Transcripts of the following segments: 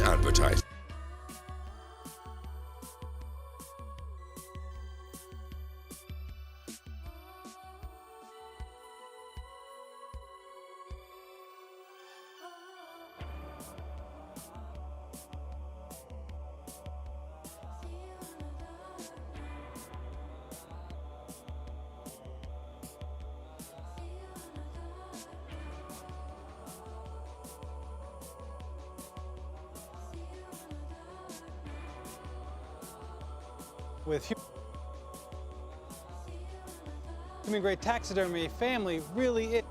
Advertise. With human grade taxidermy, family really is.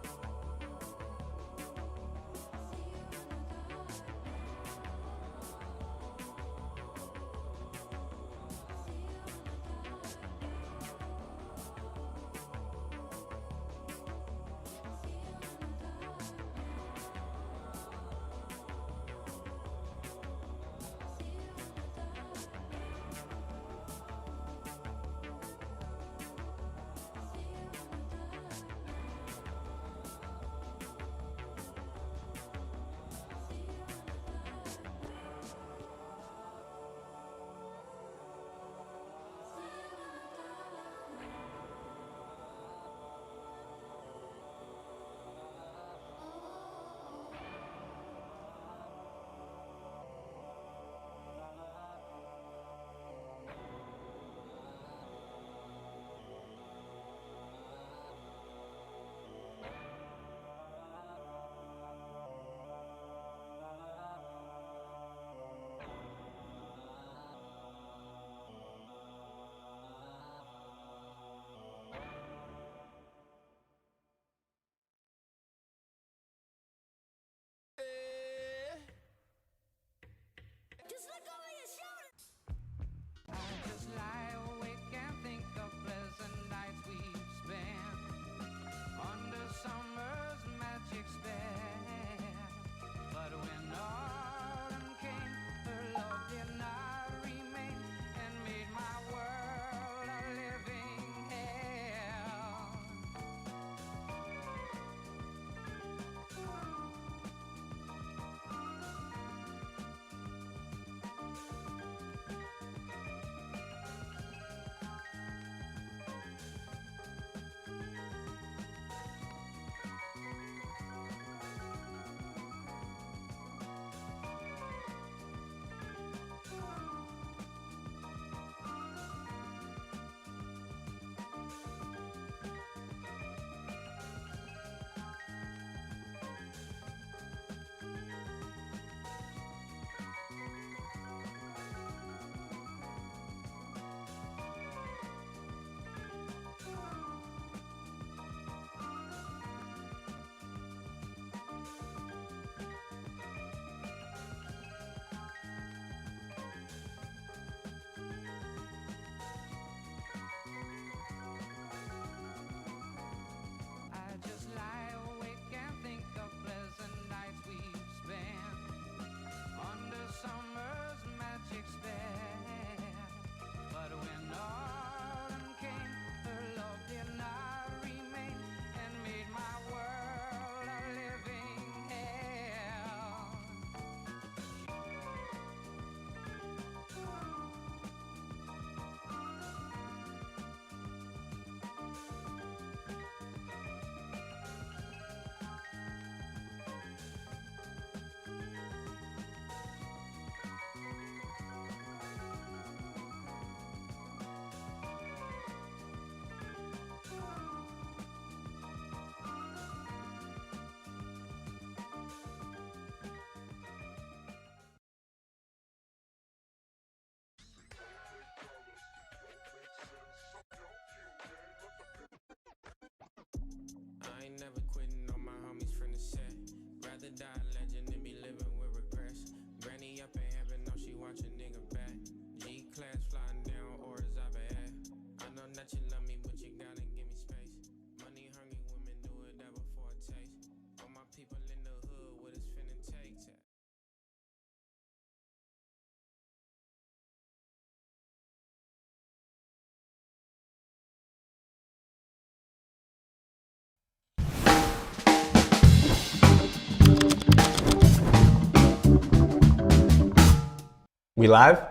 We live?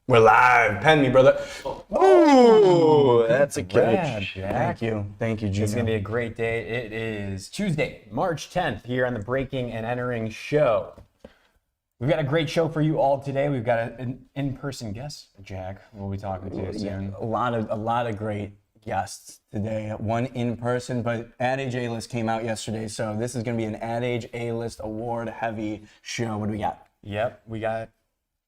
We're live. Pen me, brother. Ooh, that's a catch. Thank you. Thank you, Geno. It's going to be a great day. It is Tuesday, March 10th here on the Breaking and Entering show. We've got a great show for you all today. We've got an in-person guest, Jack, we'll be talking to soon. A lot of great guests today. One in person, but Ad Age A-List came out yesterday, so this is going to be an Ad Age A-List award-heavy show. What do we got? Yep, we got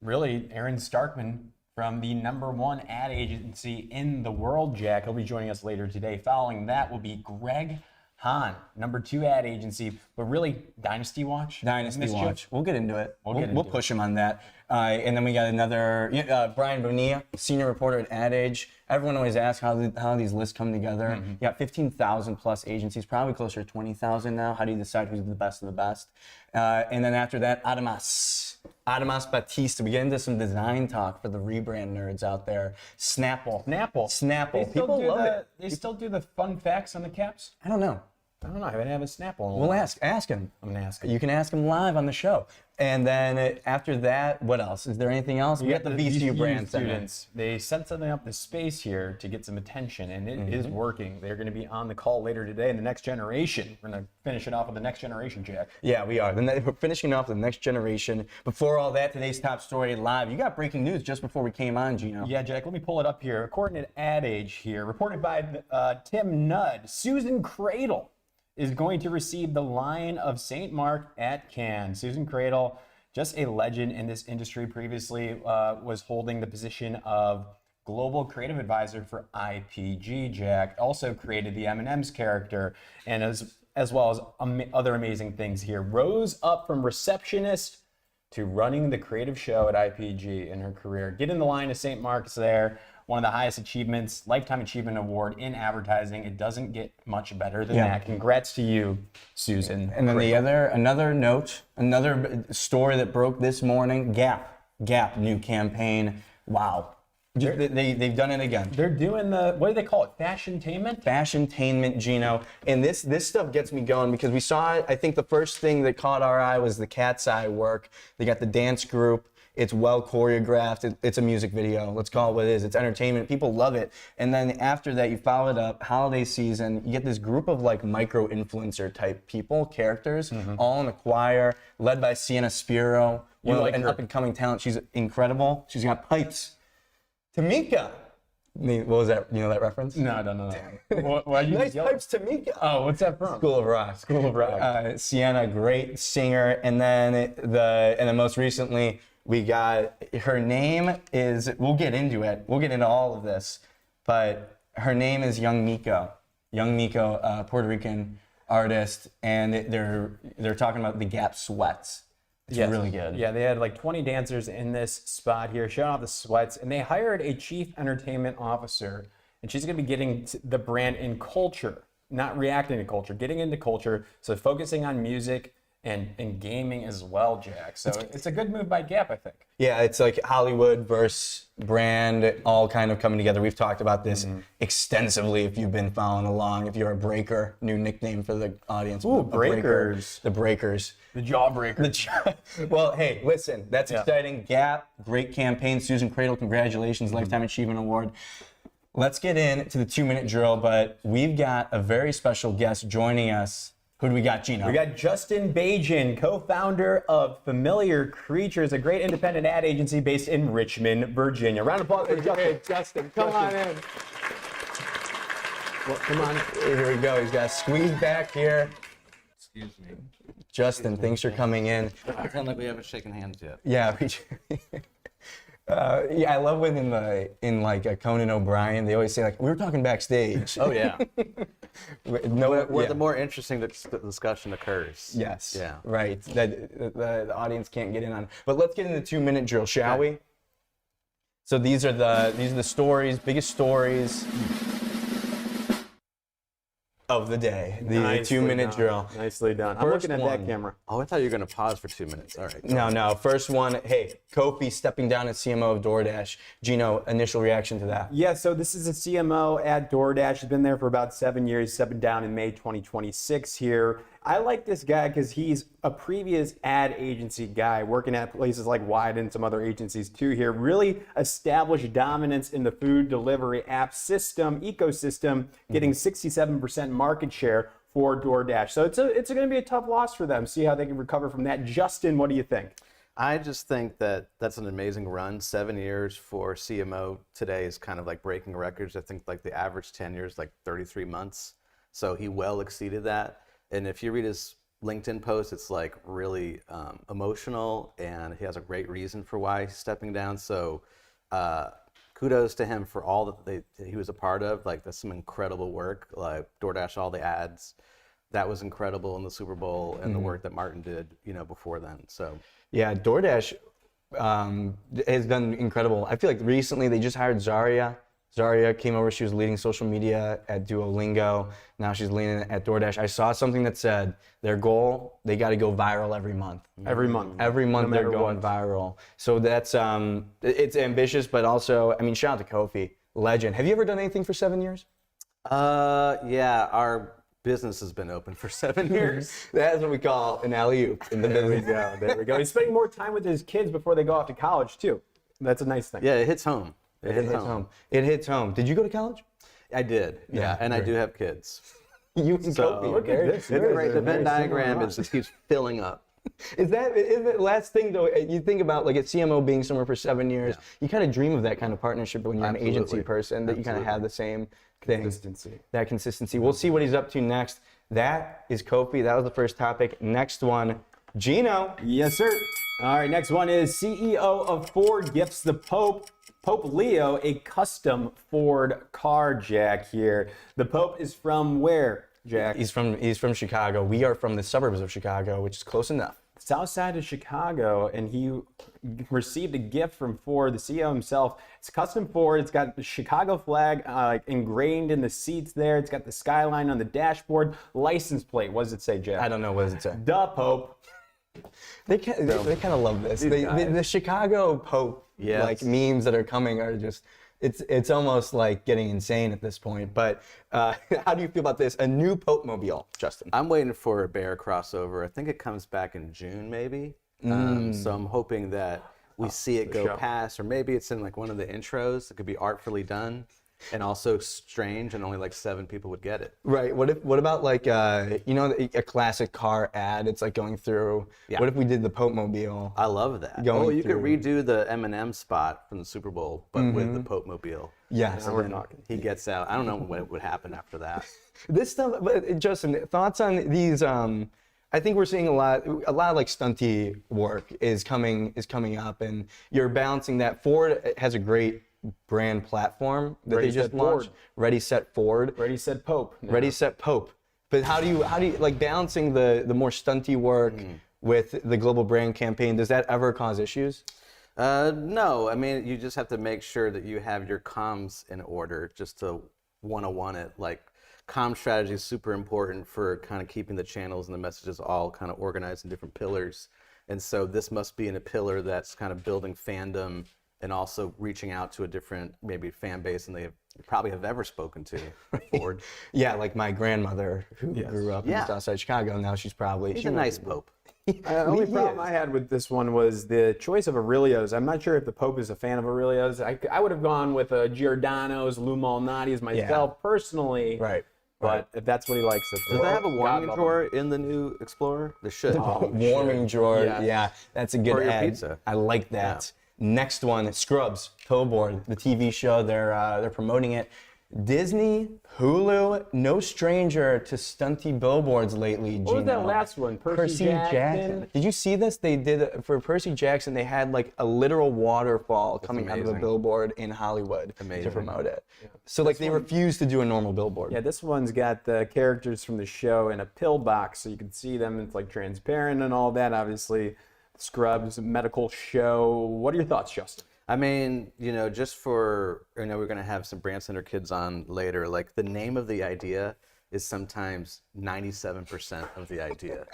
really Aaron Starkman from the #1 ad agency in the world, Jack. He'll be joining us later today. Following that will be Greg Hahn, #2 ad agency, but really Dynasty Watch. Dynasty Watch. We'll get into it. We'll push him on that. And then we got another Brian Bonilla, senior reporter at Ad Age. Everyone always asks how these lists come together. Mm-hmm. You got 15,000 plus agencies, probably closer to 20,000 now. How do you decide who's the best of the best? And then after that, Adhemas Batista. We get into some design talk for the rebrand nerds out there. Snapple. People love it. They still do the fun facts on the caps? I don't know. I haven't had a Snapple. We'll ask him. I'm gonna ask him. You can ask him live on the show. And then after that, what else? Is there anything else? We got the VCU Brandcenter Students. They set something up the space here to get some attention, and it is working. They're going to be on the call later today in the next generation. We're going to finish it off with the next generation, Jack. Yeah, we are. We're finishing off the next generation. Before all that, today's top story live. You got breaking news just before we came on, Geno. Yeah, Jack, let me pull it up here. According to Ad Age here, reported by Tim Nudd, Susan Cradle is going to receive the Lion of St. Mark at Cannes. Susan Cradle, just a legend in this industry, previously was holding the position of Global Creative Advisor for IPG, Jack. Also created the M&M's character, and as well as other amazing things here. Rose up from receptionist to running the creative show at IPG in her career. Getting the Lion of St. Mark's there. One of the highest achievements, Lifetime Achievement Award in advertising. It doesn't get much better than that. Congrats to you, Susan. And then another story that broke this morning, Gap new campaign. Wow. They've done it again. They're doing what do they call it? Fashiontainment? Fashiontainment, Geno. And this stuff gets me going because we saw it. I think the first thing that caught our eye was the Cat's Eye work. They got the dance group. It's well choreographed. It's a music video. Let's call it what it is. It's entertainment. People love it. And then after that, you follow it up, holiday season. You get this group of like micro influencer type people, characters, all in the choir, led by Sienna Spiro, an up and coming talent. She's incredible. She's got pipes. Tamika. What was that? You know that reference? No, I don't know that. Why you nice pipes, Tamika. Oh, what's that from? School of Rock. Sienna, great singer. And then most recently, we got, her name is, we'll get into it. We'll get into all of this. But her name is Young Miko, Puerto Rican artist. And they're talking about the Gap sweats. It's really good. Yeah, they had like 20 dancers in this spot here, showing off the sweats. And they hired a chief entertainment officer. And she's going to be getting the brand in culture, not reacting to culture, getting into culture. So focusing on music and gaming as well, Jack. So it's a good move by Gap, I think. Yeah, it's like Hollywood versus brand all kind of coming together. We've talked about this extensively if you've been following along. If you're a breaker, new nickname for the audience. Ooh, breakers. The breakers. The jawbreakers. Well, hey, listen, that's exciting. Gap, great campaign. Susan Cradle, congratulations, Lifetime Achievement Award. Let's get into the 2-minute drill, but we've got a very special guest joining us. Who do we got, Geno? We got Justin Bajan, co-founder of Familiar Creatures, a great independent ad agency based in Richmond, Virginia. Round of applause for Justin. Come on in. Well, come on. Here we go. He's got squeezed back here. Excuse me. Justin, thanks for coming in. Pretend like we haven't shaken hands yet. Yeah. I love when in Conan O'Brien, they always say like, we were talking backstage. Oh yeah. Where the more interesting discussion occurs. Yes. Yeah. Right. That the audience can't get in on. But let's get into the 2-minute drill, shall we? So these are the stories, biggest stories of the day. The 2-minute drill. Nicely done. I'm First looking at that one. camera. Oh, I thought you were going to pause for 2 minutes. All right. No. First one, hey, Kofi stepping down as CMO of DoorDash. Geno, initial reaction to that? Yeah, so this is a CMO at DoorDash. He's been there for about 7 years, stepping down in May 2026 here. I like this guy because he's a previous ad agency guy working at places like Wide and some other agencies too here. Really established dominance in the food delivery app system, ecosystem, getting 67% market share for DoorDash. So it's going to be a tough loss for them. See how they can recover from that. Justin, what do you think? I just think that that's an amazing run. 7 years for CMO today is kind of like breaking records. I think like the average tenure is like 33 months. So he well exceeded that. And if you read his LinkedIn post, it's like really emotional, and he has a great reason for why he's stepping down. So kudos to him for all that he was a part of. Like, that's some incredible work. Like DoorDash, all the ads, that was incredible in the Super Bowl, and the work that Martin did, before then. So Yeah, DoorDash has done incredible. I feel like recently they just hired Zaria. Zaria came over, she was leading social media at Duolingo. Now she's leading at DoorDash. I saw something that said their goal, they got to go viral every month. Every month. Every month they're going viral. So that's, it's ambitious, but also, I mean, shout out to Kofi, legend. Have you ever done anything for 7 years? Yeah, our business has been open for 7 years. That's what we call an alley-oop in the business. There we go. He's spending more time with his kids before they go off to college too. That's a nice thing. Yeah, it hits home. It hits home. It hits home. Did you go to college? I did, yeah, and I do have kids. You and So Kofi. Look at this. It's great. The Venn diagram just keeps filling up. Is the last thing though? You think about like at CMO being somewhere for 7 years. You kind of dream of that kind of partnership when you're an agency Absolutely. person, that you kind of have the same thing. Consistency. That consistency. We'll see what he's up to next. That is Kofi. That was the first topic. Next one, Geno. Yes, sir. All right, next one is CEO of Ford gifts the Pope Leo a custom Ford car, Jack, here. The Pope is from where, Jack? He's from Chicago. We are from the suburbs of Chicago, which is close enough. South side of Chicago, and he received a gift from Ford, the CEO himself. It's custom Ford. It's got the Chicago flag ingrained in the seats there. It's got the skyline on the dashboard. License plate. What does it say, Jack? I don't know, what does it say? The Pope. They kind of love this. The Chicago Pope Yes. like memes that are coming are just, it's almost like getting insane at this point. But how do you feel about this? A new Pope mobile, Justin. I'm waiting for a Bear crossover. I think it comes back in June, maybe. So I'm hoping that we see it go past, or maybe it's in like one of the intros. It could be artfully done and also strange, and only like 7 people would get it. Right. What about like a classic car ad? It's like going through. Yeah. What if we did the Pope mobile? I love that. Going You could through. redo the Eminem spot from the Super Bowl, but with the Pope Mobile. Yes. And then he gets out. I don't know what would happen after that. This stuff, but Justin, thoughts on these? I think we're seeing a lot of like stunty work is coming up, and you're balancing that. Ford has a great brand platform that Ready, they just Set, Ford. launched. Ready, Set, Ford. Ready, Set, Pope. now. Ready, Set, Pope. But how do you like balancing the more stunty work with the global brand campaign? Does that ever cause issues? No, I mean, you just have to make sure that you have your comms in order just to 101 it. Like, comm strategy is super important for kind of keeping the channels and the messages all kind of organized in different pillars. And so this must be in a pillar that's kind of building fandom and also reaching out to a different maybe fan base than they probably have ever spoken to. Ford. Yeah, like my grandmother who grew up in Yeah. Southside Chicago. Now she's probably He's a nice Pope. The only problem I had with this one was the choice of Aurelios. I'm not sure if the Pope is a fan of Aurelios. I would have gone with Giordano's, Lou Malnati's myself personally. Right. But if that's what he likes, Does that have a warming drawer in the new Explorer? There should. Warming drawer. Yeah. Yeah, that's a good For your ad. pizza. I like that. Next one, Scrubs, Billboard, the TV show. They're promoting it. Disney, Hulu, no stranger to stunty billboards lately. What was Geno. that last one? Percy Jackson? Did you see this? They did for Percy Jackson. They had like a literal waterfall coming out of a amazing. billboard in Hollywood to Amazing. promote it. So like they refused to do a normal billboard. Yeah, this one's got the characters from the show in a pill box, so you can see them. It's like transparent and all that. Obviously, Scrubs, medical show. What are your thoughts, Justin? I mean, just for, we're going to have some Brandcenter kids on later. Like, the name of the idea is sometimes 97% of the idea.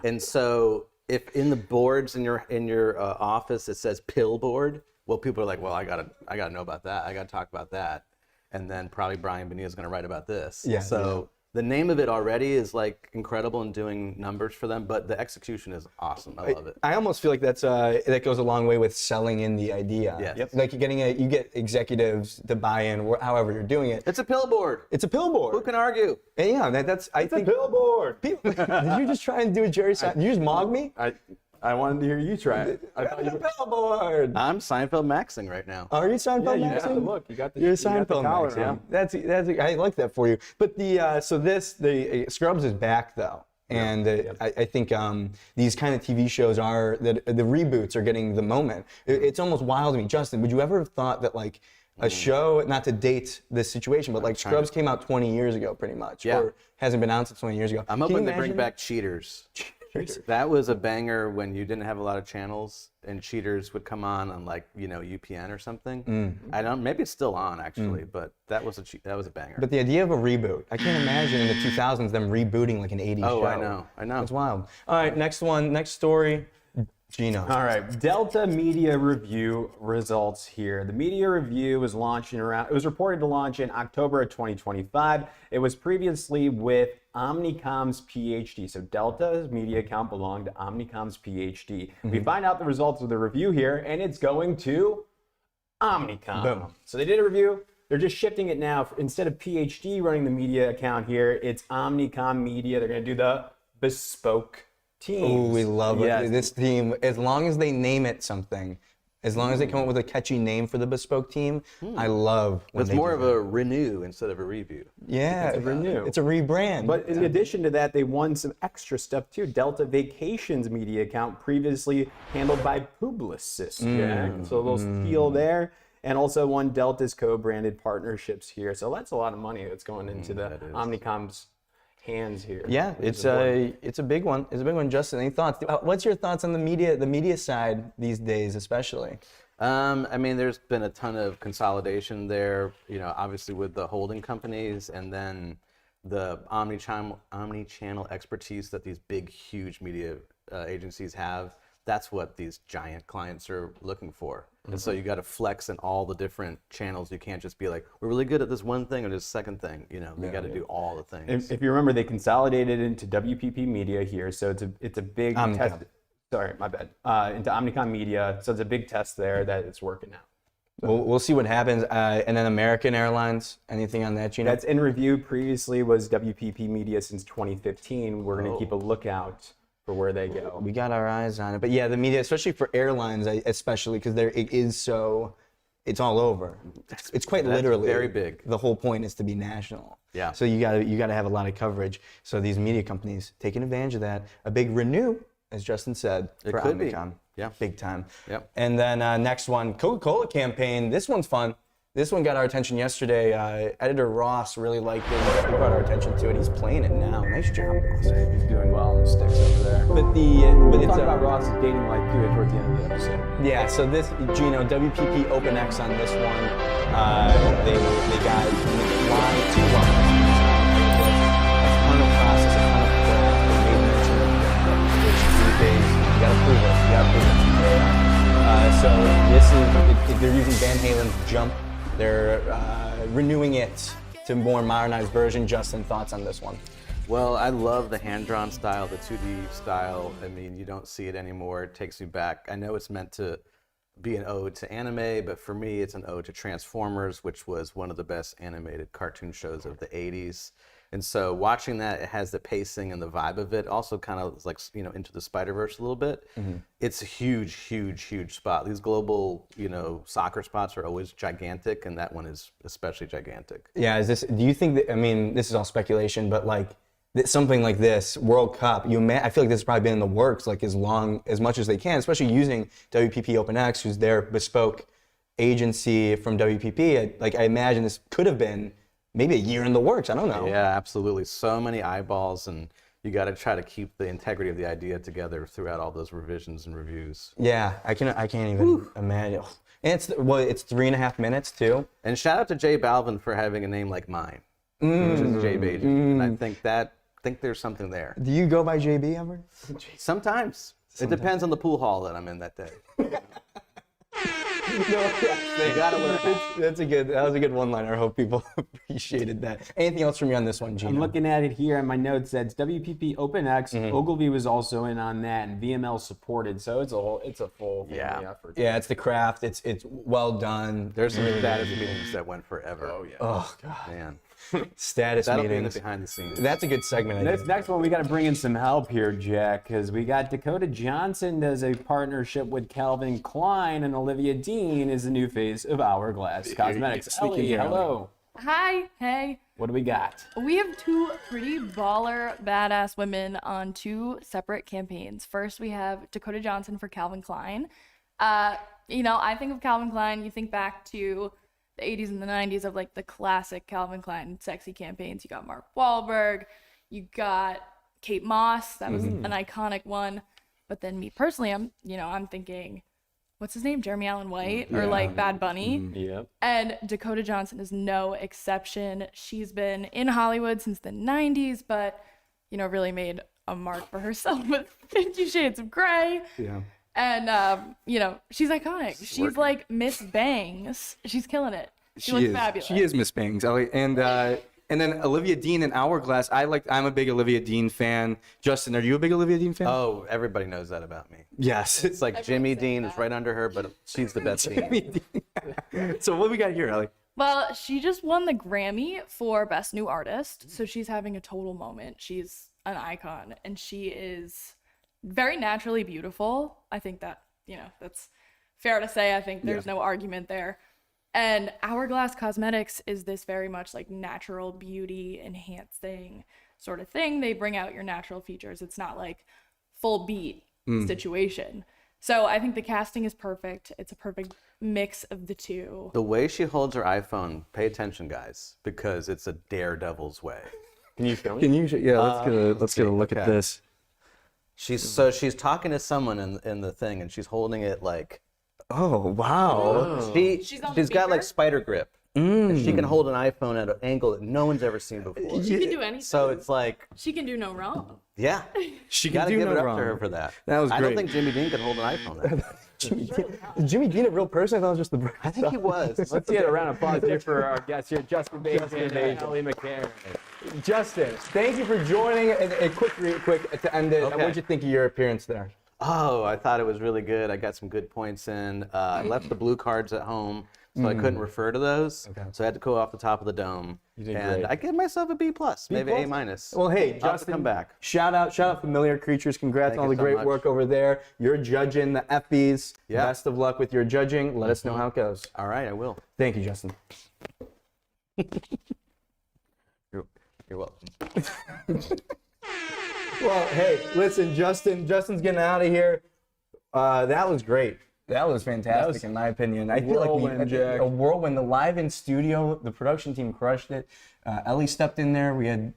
And so if in the boards in your office it says pill board, well, people are like, well, I gotta know about that. I gotta talk about that. And then probably Brian Bonilla is going to write about this. Yeah, So the name of it already is like incredible and doing numbers for them, but the execution is awesome. I love it. I almost feel like that goes a long way with selling in the idea. Yes. Yep. Like you get executives to buy in, however you're doing it. It's a billboard. It's a billboard. Who can argue? And yeah, I think a billboard. Did you just try and do a Jerry Seinfeld? Did you just mog me? I wanted to hear you try it. I thought It's a billboard. I'm Seinfeld maxing right now. Are you Seinfeld you maxing? have to look. You got the. You're you got the Seinfeld collar maxing. on. That's I like that for you. But the Scrubs is back though. And I think these kind of TV shows the reboots are getting the moment. It's almost wild to me. Justin, would you ever have thought that like a show, not to date this situation, but like Scrubs came out 20 years ago pretty much, or hasn't been out since 20 years ago. I'm hoping they bring back Cheaters. That was a banger when you didn't have a lot of channels and Cheaters would come on like, UPN or something. I don't, maybe it's still on actually, but that was a banger. But the idea of a reboot, I can't imagine in the 2000s them rebooting like an 80s show. Oh, I know. It's wild. All right, next story. Geno. All right, Delta Media Review results here. The media review was it was reported to launch in October of 2025. It was previously with Omnicom's PhD. So Delta's media account belonged to Omnicom's PhD. We find out the results of the review here, and it's going to Omnicom. Boom. So they did a review. They're just shifting it now. Instead of PhD running the media account here, it's Omnicom Media. They're going to do the bespoke teams. Oh, we love Yes. this team. As long as they name it something, as long as they come up with a catchy name for the bespoke team, I love when It's they more do of that. a renew instead of a review. Yeah, It's a renew. It's a rebrand. But in addition to that, they won some extra stuff too. Delta Vacations media account previously handled by Publicis. So a little steal there. And also won Delta's co-branded partnerships here. So that's a lot of money that's going into the Omnicom's hands here. Yeah, it's a big one. It's a big one. Justin, any thoughts? What's your thoughts on the media side these days, especially? I mean, there's been a ton of consolidation there, obviously with the holding companies and then the omni-channel expertise that these big, huge media agencies have. That's what these giant clients are looking for. And so you got to flex in all the different channels. You can't just be like, we're really good at this one thing or this second thing. You got to do all the things. If you remember, they consolidated into WPP Media here. So it's a big test. Sorry, my bad. Into Omnicom Media. So it's a big test there that it's working out. We'll see what happens. And then American Airlines, anything on that, Geno? That's in review. Previously was WPP Media since 2015. We're going to keep a lookout for where they go. We got our eyes on it. But yeah, the media, especially for airlines, especially because it is so, it's all over. It's quite literally very big. The whole point is to be national. Yeah. So you gotta have a lot of coverage. So these media companies taking advantage of that. A big renew, as Justin said, for could be. Omnicom. Yeah. Big time. Yep. And then next one, Coca-Cola campaign. This one's fun. This one got our attention yesterday. Editor Ross really liked it. He brought our attention to it. He's playing it now. Nice job, Ross. He's doing well on the sticks over there. But We'll it's talk about Ross's dating life too towards the end of the episode. yeah. So this Geno WPP OpenX on this one. They got two lines. A ton of process, a ton of craft. They made mention of which these days you gotta prove it. You gotta prove it. So this is they're using Van Halen's Jump. They're renewing it to a more modernized version. Justin, thoughts on this one? Well, I love the hand-drawn style, the 2D style. I mean, you don't see it anymore. It takes me back. I know it's meant to be an ode to anime, but for me, it's an ode to Transformers, which was one of the best animated cartoon shows of the 80s. And so watching that, it has the pacing and the vibe of it. Also kind of like, Into the Spider-Verse a little bit. It's a huge, huge, huge spot. These global, soccer spots are always gigantic, and that one is especially gigantic. Yeah, do you think that, I mean, this is all speculation, but like something like this, World Cup, I feel like this has probably been in the works like as much as they can, especially using WPP OpenX, who's their bespoke agency from WPP. I imagine this could have been maybe a year in the works. I don't know. Yeah, absolutely. So many eyeballs, and you got to try to keep the integrity of the idea together throughout all those revisions and reviews. Yeah, I can't even imagine. And it's 3.5 minutes too. And shout out to J Balvin for having a name like mine, which is J Bajan. And I think there's something there. Do you go by JB ever? Sometimes. It depends on the pool hall that I'm in that day. You gotta learn. That was a good one-liner. I hope people appreciated that. Anything else from you on this one, Geno? I'm looking at it here, and my notes said WPP OpenX. Ogilvy was also in on that, and VML supported. So it's a full family effort. Yeah, it's the craft. It's well done. There's some status meetings that went forever. Oh yeah. Oh God. Man. Status That'll be meetings. the behind the scenes. That's a good segment. I This think. next one, we got to bring in some help here, Jack, because we got Dakota Johnson does a partnership with Calvin Klein, and Olivia Dean is the new face of Hourglass Cosmetics. Speaking Ellie, here, hello. Hi, hey. What do we got? We have two pretty baller, badass women on two separate campaigns. First, we have Dakota Johnson for Calvin Klein. I think of Calvin Klein, you think back to the 80s and the 90s of like the classic Calvin Klein sexy campaigns. You got Mark Wahlberg, you got Kate Moss, that was an iconic one. But then me personally, I'm thinking, what's his name? Jeremy Allen White or like Bad Bunny. Yep. And Dakota Johnson is no exception. She's been in Hollywood since the 90s, but, really made a mark for herself with 50 Shades of Grey. Yeah. And, she's iconic. She's like Miss Bangs. She's killing it. She looks fabulous. She is Miss Bangs, Ellie. And then Olivia Dean and Hourglass. I'm a big Olivia Dean fan. Justin, are you a big Olivia Dean fan? Oh, everybody knows that about me. Yes. It's like Jimmy Dean is right under her, but she's the best Dean. So what do we got here, Ellie? Well, she just won the Grammy for Best New Artist, so she's having a total moment. She's an icon, and she is very naturally beautiful. I think that, that's fair to say. I think there's no argument there. And Hourglass Cosmetics is this very much like natural beauty enhancing sort of thing. They bring out your natural features. It's not like full beat situation. So I think the casting is perfect. It's a perfect mix of the two. The way she holds her iPhone, pay attention, guys, because it's a daredevil's way. Can you film it? Can you? Yeah, let's get a look at this. She's talking to someone in the thing, and she's holding it like. Oh wow. She's on the got like speaker? spider grip. And she can hold an iPhone at an angle that no one's ever seen before. She can do anything. So it's like, She can do no wrong. yeah, She gotta can do give no it up wrong. to her for that. That was I great. don't think Jimmy Dean could hold an iPhone that way. Is Jimmy Dean a real person? I thought it was just the brand. I think he was. Let's get a round of applause here for our guests here, Justin Bajan and Ellie McCarron. Justin, thank you for joining. A quick to end it. Okay. What did you think of your appearance there? Oh, I thought it was really good. I got some good points in. I left the blue cards at home, so I couldn't refer to those. Okay. So I had to go off the top of the dome. You did and great. I give myself a B+, maybe A-. Well, hey, I'll have to Justin, come back. Shout out Familiar Creatures. Congrats Thank on all you the so great much. work over there. You're judging the Effies. Yeah. Best of luck with your judging. Let us know how it goes. All right, I will. Thank you, Justin. You're welcome. Well, hey, listen, Justin's getting out of here. That was great. That was fantastic, in my opinion. I feel like whirlwind, Jack. a whirlwind. The live in studio, the production team crushed it. Ellie stepped in there. We had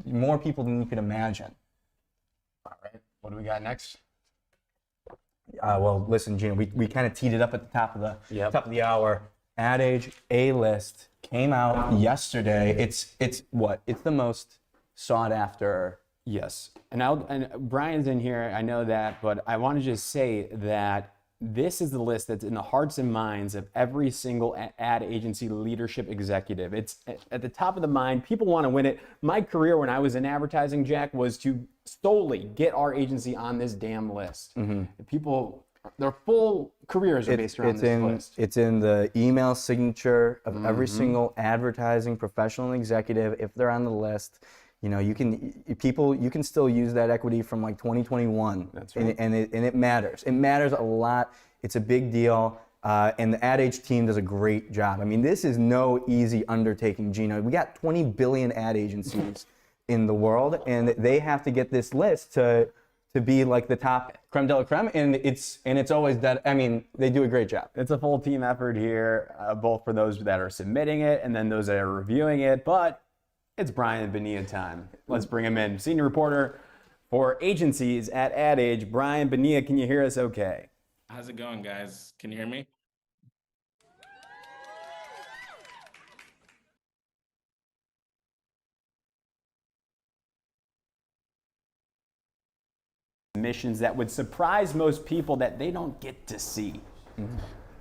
more people than you could imagine. All right, what do we got next? Well, listen, Geno, we kind of teed it up at the top of the hour. Ad Age A-List came out yesterday. It's the most sought after. Yes, and Brian's in here, I know that, but I want to just say that this is the list that's in the hearts and minds of every single ad agency leadership executive. It's at the top of the mind. People want to win it. My career when I was in advertising, Jack, was to solely get our agency on this damn list. People, their full careers are based around this list. It's in the email signature of every single advertising professional and executive. If they're on the list, you can still use that equity from like 2021. That's right. And it matters. It matters a lot. It's a big deal. And the Ad Age team does a great job. I mean, this is no easy undertaking, Geno. We got 20 billion ad agencies in the world, and they have to get this list to be like the top creme de la creme. And it's always that. I mean, they do a great job. It's a full team effort here, both for those that are submitting it and then those that are reviewing it. But it's Brian Bonilla time. Let's bring him in. Senior reporter for agencies at Ad Age. Brian Bonilla, can you hear us okay? How's it going, guys? Can you hear me? Missions that would surprise most people that they don't get to see.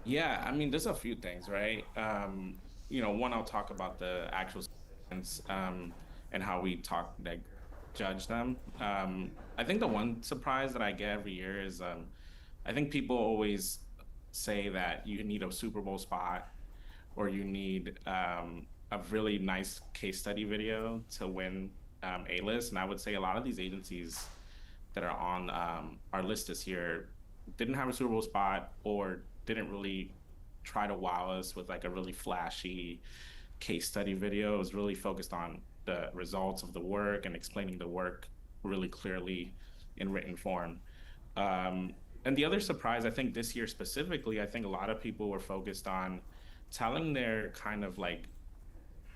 Yeah, I mean, there's a few things, right? One, I'll talk about the actual students, and how we talk, like, judge them. I think the one surprise that I get every year is, I think people always say that you need a Super Bowl spot or you need a really nice case study video to win A-list. And I would say a lot of these agencies that are on our list this year didn't have a Super Bowl spot or didn't really try to wow us with like a really flashy case study video. It was really focused on the results of the work and explaining the work really clearly in written form. Um, and the other surprise, I think this year specifically, I think a lot of people were focused on telling their kind of like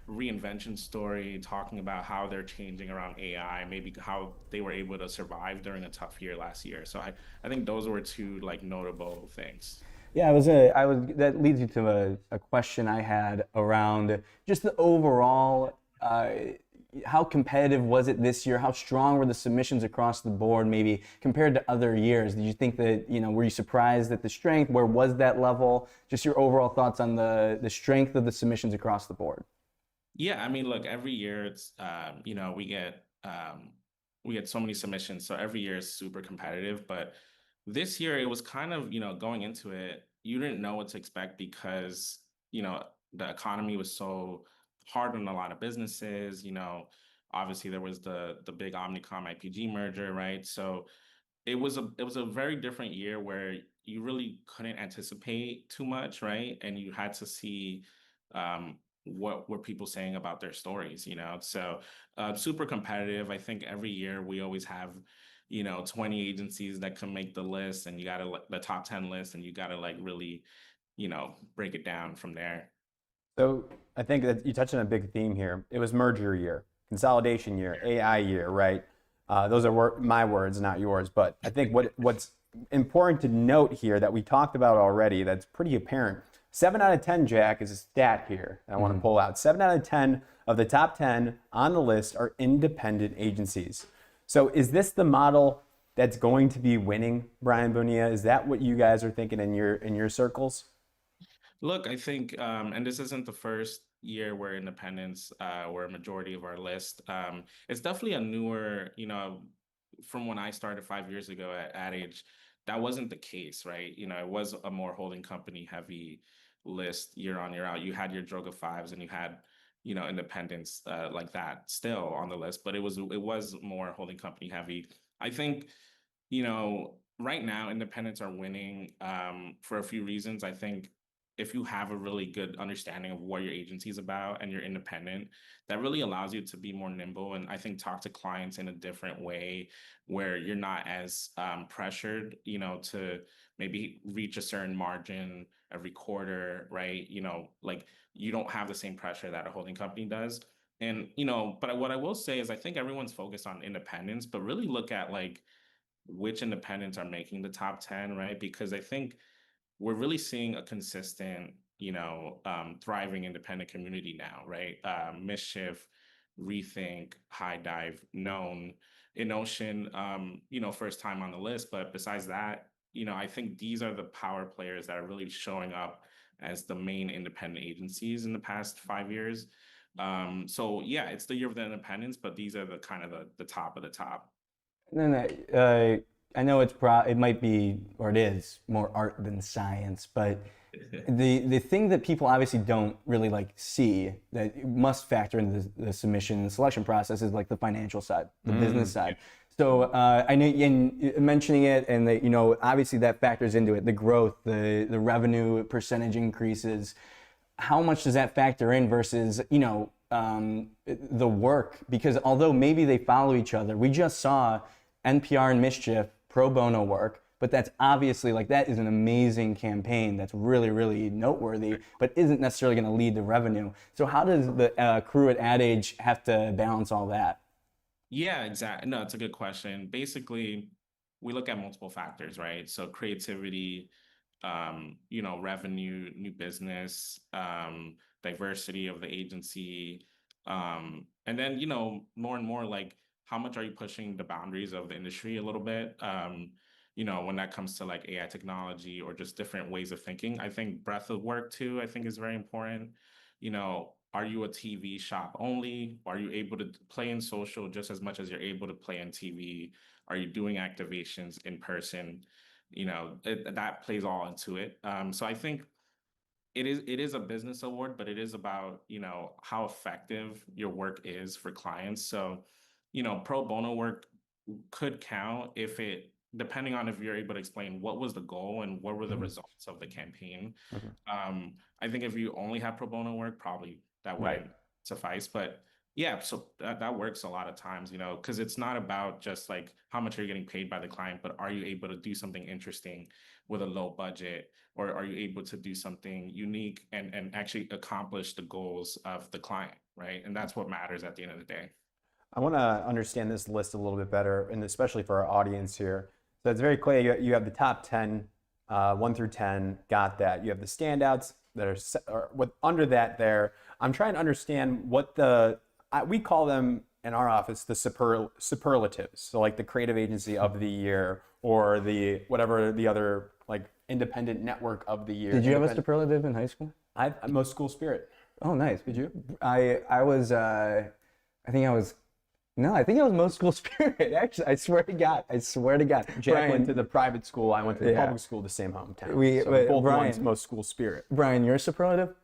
reinvention story, talking about how they're changing around AI, maybe how they were able to survive during a tough year last year. So I think those were two like notable things. Yeah, that leads you to a question I had around just the overall, how competitive was it this year? How strong were the submissions across the board, maybe compared to other years? Did you think that, were you surprised at the strength? Where was that level? Just your overall thoughts on the strength of the submissions across the board. Yeah, I mean, look, every year it's we get so many submissions, so every year is super competitive. But this year it was kind of, going into it, you didn't know what to expect because, the economy was so hard on a lot of businesses. Obviously there was the big Omnicom IPG merger, right? So it was a very different year where you really couldn't anticipate too much, right? And you had to see what were people saying about their stories. So super competitive. I think every year we always have 20 agencies that can make the list, and you gotta the top 10 list, and you gotta like really break it down from there. So I think that you touched on a big theme here. It was merger year, consolidation year, AI year, right? Those are my words, not yours. But I think what's important to note here that we talked about already, that's pretty apparent. 7 out of 10, Jack, is a stat here that I want to pull out. 7 out of 10 of the top 10 on the list are independent agencies. So is this the model that's going to be winning, Brian Bonilla? Is that what you guys are thinking in your circles? Look, I think, and this isn't the first year where independents were a majority of our list. It's definitely a newer, from when I started 5 years ago at Ad Age, that wasn't the case, right? It was a more holding company heavy list year on year out. You had your Droga fives and you had, independents like that still on the list, but it was more holding company heavy. I think, right now independents are winning for a few reasons. I think if you have a really good understanding of what your agency is about and you're independent, that really allows you to be more nimble and I think talk to clients in a different way where you're not as pressured, to maybe reach a certain margin every quarter, right? Like you don't have the same pressure that a holding company does. And, but what I will say is I think everyone's focused on independence, but really look at like which independents are making the top 10, right? Because I think we're really seeing a consistent, thriving independent community now, right? Mischief, Rethink, High Dive, Known, in Ocean, first time on the list. But besides that, I think these are the power players that are really showing up as the main independent agencies in the past 5 years. So yeah, it's the year of the independence, but these are the kind of the top of the top. And then I know it might be, or it is more art than science, but the thing that people obviously don't really like see that must factor into the submission and selection process is like the financial side, the business side. So I know in mentioning it, and that obviously that factors into it, the growth, the revenue percentage increases. How much does that factor in versus the work? Because although maybe they follow each other, we just saw NPR and Mischief pro bono work, but that's obviously like that is an amazing campaign that's really, really noteworthy, but isn't necessarily going to lead to revenue. So how does the crew at Ad Age have to balance all that? Yeah, exactly. No, it's a good question. Basically, we look at multiple factors, right? So creativity, revenue, new business, diversity of the agency, and then, more and more like how much are you pushing the boundaries of the industry a little bit? when that comes to like AI technology or just different ways of thinking. I think breadth of work too, I think is very important. Are you a TV shop only? Are you able to play in social just as much as you're able to play on TV? Are you doing activations in person? That plays all into it. So I think it is a business award, but it is about, how effective your work is for clients. So, pro bono work could count if it, depending on if you're able to explain what was the goal and what were the results of the campaign. I think if you only have pro bono work, probably that wouldn't suffice. But yeah, so that works a lot of times, because it's not about just like how much you're getting paid by the client, but are you able to do something interesting with a low budget, or are you able to do something unique and actually accomplish the goals of the client, right? And that's what matters at the end of the day. I want to understand this list a little bit better, and especially for our audience here. So it's very clear you have the top 10, 1 through 10, got that. You have the standouts that are under that there. I'm trying to understand what we call them in our office the superlatives. So like the creative agency of the year, or the whatever the other like independent network of the year. Did you have a superlative in high school? I'm most school spirit. Oh, nice. Did you? I was most school spirit. Actually, I swear to God. Jack went to the private school. I went to the public school, the same hometown. Both ones most school spirit. Brian, your superlative?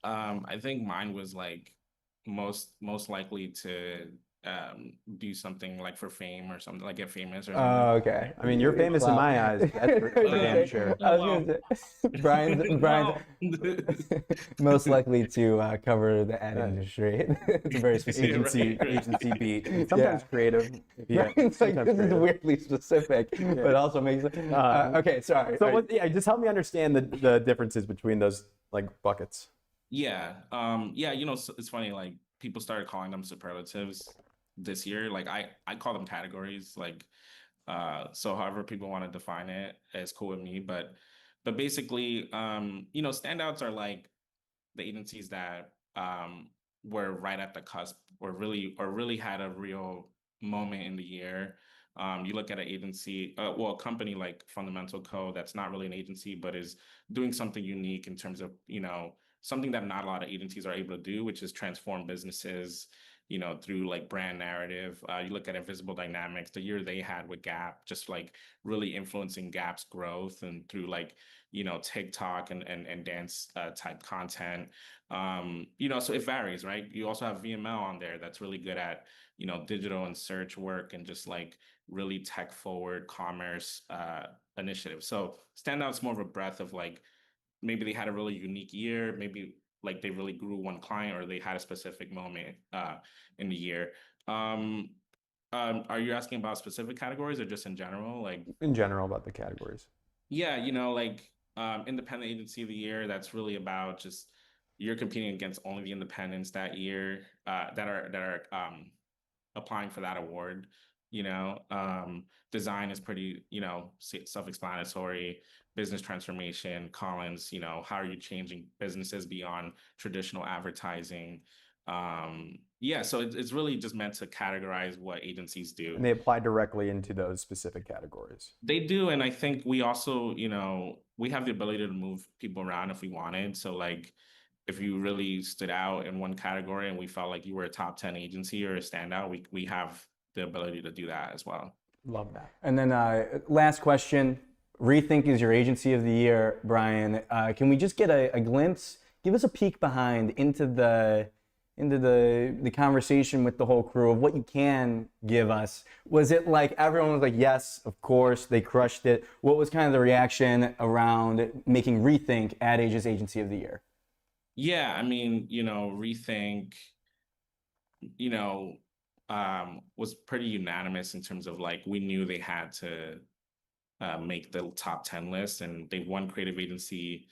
I think mine was like most likely to do something like for fame or something, like get famous or something. Oh, okay. I mean, you're famous in my eyes. That's for damn sure. I was gonna say, Brian's most likely to cover the ad industry. It's a very specific agency beat. Sometimes creative. Brian's like, this is weirdly specific, but also makes it. Okay, sorry. So just help me understand the differences between those like buckets. Yeah. It's funny, like people started calling them superlatives this year. Like I call them categories, like so however people want to define it is cool with me. But basically, standouts are like the agencies that were right at the cusp or really had a real moment in the year. You look at an agency, a company like Fundamental Co. that's not really an agency, but is doing something unique in terms of, something that not a lot of agencies are able to do, which is transform businesses, through like brand narrative. You look at Invisible Dynamics, the year they had with Gap, just like really influencing Gap's growth and through like, TikTok and dance type content. So it varies, right? You also have VML on there that's really good at, digital and search work and just like really tech forward commerce initiatives. So standout's more of a breadth of like, maybe they had a really unique year, maybe like they really grew one client, or they had a specific moment in the year. Are you asking about specific categories or just in general? Like in general about the categories. Yeah, independent agency of the year, that's really about just you're competing against only the independents that year that are applying for that award. Design is pretty, self-explanatory. Business transformation, Collins, how are you changing businesses beyond traditional advertising? So it's really just meant to categorize what agencies do. And they apply directly into those specific categories. They do. And I think we also, we have the ability to move people around if we wanted. So like, if you really stood out in one category and we felt like you were a top 10 agency or a standout, we have the ability to do that as well. Love that. And then last question, Rethink is your agency of the year, Brian. Can we just get a glimpse, give us a peek behind into the conversation with the whole crew of what you can give us? Was it like everyone was like, yes, of course, they crushed it? What was kind of the reaction around making Rethink Ad Age's agency of the year? Yeah, I mean, Rethink, was pretty unanimous in terms of like, we knew they had to make the top 10 list, and they won Creative Agency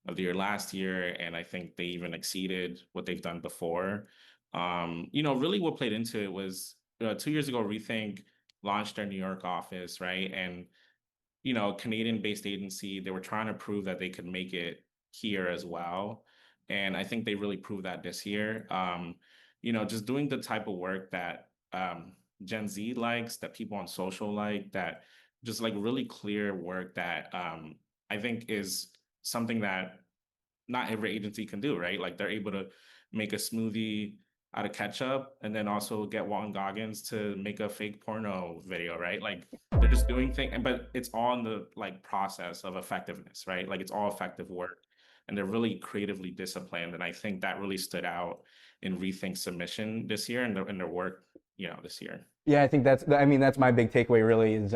of the Year last year. And I think they even exceeded what they've done before. Really what played into it was 2 years ago, Rethink launched their New York office, right? And, Canadian-based agency, they were trying to prove that they could make it here as well. And I think they really proved that this year. Just doing the type of work that Gen Z likes, that people on social like, that just like really clear work that I think is something that not every agency can do, right? Like they're able to make a smoothie out of ketchup and then also get Walton Goggins to make a fake porno video, right? Like they're just doing things, but it's all in the like process of effectiveness, right? Like it's all effective work and they're really creatively disciplined. And I think that really stood out in Rethink submission this year and their work, this year. Yeah, I think that's my big takeaway really is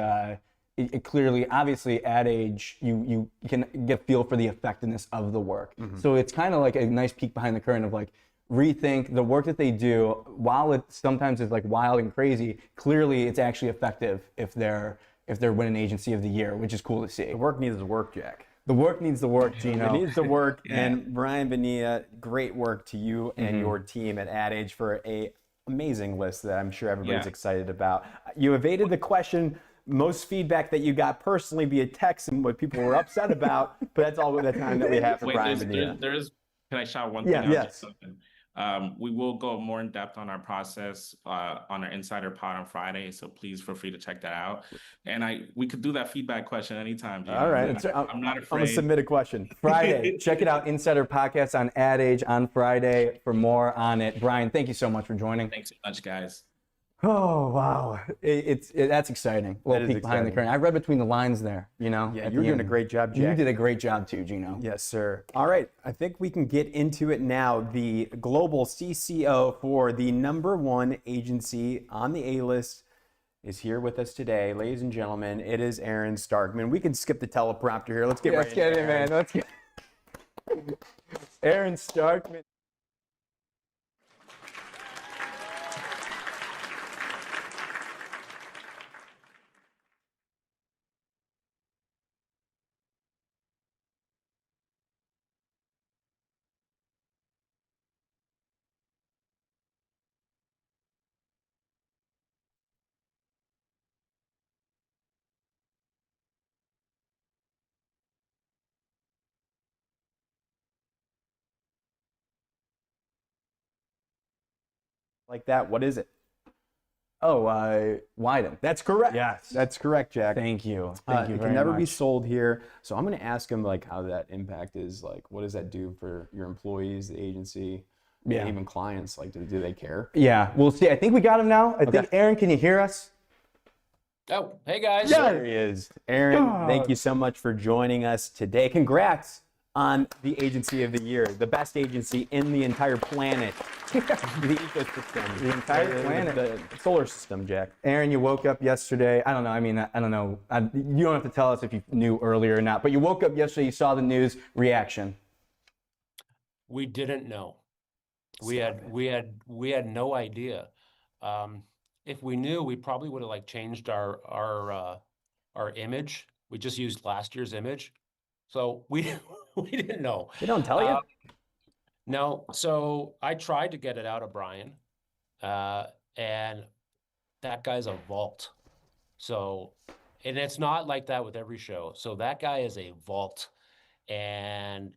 it clearly, obviously, Ad Age, you can get a feel for the effectiveness of the work. So it's kind of like a nice peek behind the curtain of like Rethink, the work that they do, while it sometimes is like wild and crazy, clearly it's actually effective if they're winning Agency of the Year, which is cool to see. The work needs the work, Jack. The work needs the work, Geno. It needs the work. And Brian Bonilla, great work to you and your team at Ad Age for a amazing list that I'm sure everybody's excited about. You evaded the question. Most feedback that you got personally via text and what people were upset about, but that's all the time that we have for Brian Bonilla. Can I shout one thing out? Yes. We will go more in depth on our process on our Insider Pod on Friday, so please feel free to check that out. And we could do that feedback question anytime. Geno. All right, I'm not afraid. I'm gonna submit a question. Friday, check it out, Insider Podcast on Ad Age on Friday for more on it. Brian, thank you so much for joining. Thanks so much, guys. Oh, wow. That's exciting. A little peek behind the curtain. I read between the lines there, Yeah, you're doing a great job, Jack. You did a great job too, Geno. Yes, sir. All right, I think we can get into it now. The global CCO for the #1 agency on the A-list is here with us today. Ladies and gentlemen, it is Aaron Starkman. We can skip the teleprompter here. Let's get Let's get it, man. Let's get Aaron Starkman. like that. What is it? Oh, Wyden. That's correct. Yes. That's correct, Jack. Thank you. Thank you It very can never much. be sold here. So I'm going to ask him like how that impact is. Like, what does that do for your employees, the agency, and even clients? Like, do they care? Yeah, we'll see. I think we got him now. I think, Aaron, can you hear us? Oh, hey guys. Yeah, there he is. Aaron, thank you so much for joining us today. Congrats on the Agency of the Year, the best agency in the entire planet. The ecosystem. The entire planet. The solar system, Jack. Aaron, you woke up yesterday. I don't know. I mean, I don't know. You don't have to tell us if you knew earlier or not, but you woke up yesterday, you saw the news. Reaction. We didn't know. We had no idea. If we knew, we probably would have like changed our image. We just used last year's image. So we didn't know. They don't tell you? No. So I tried to get it out of Brian, and that guy's a vault. So, and it's not like that with every show. So that guy is a vault, and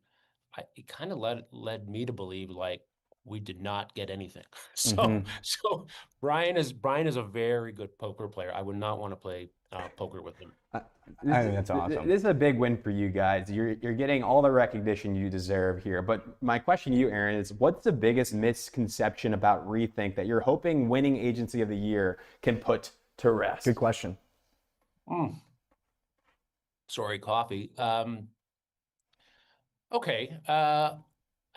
it kind of led me to believe like we did not get anything. So Brian is a very good poker player. I would not want to play poker with him. I think that's awesome. This is a big win for you guys. You're getting all the recognition you deserve here. But my question to you, Aaron, is what's the biggest misconception about Rethink that you're hoping winning Agency of the Year can put to rest? Good question. Sorry, Coffee. Okay, I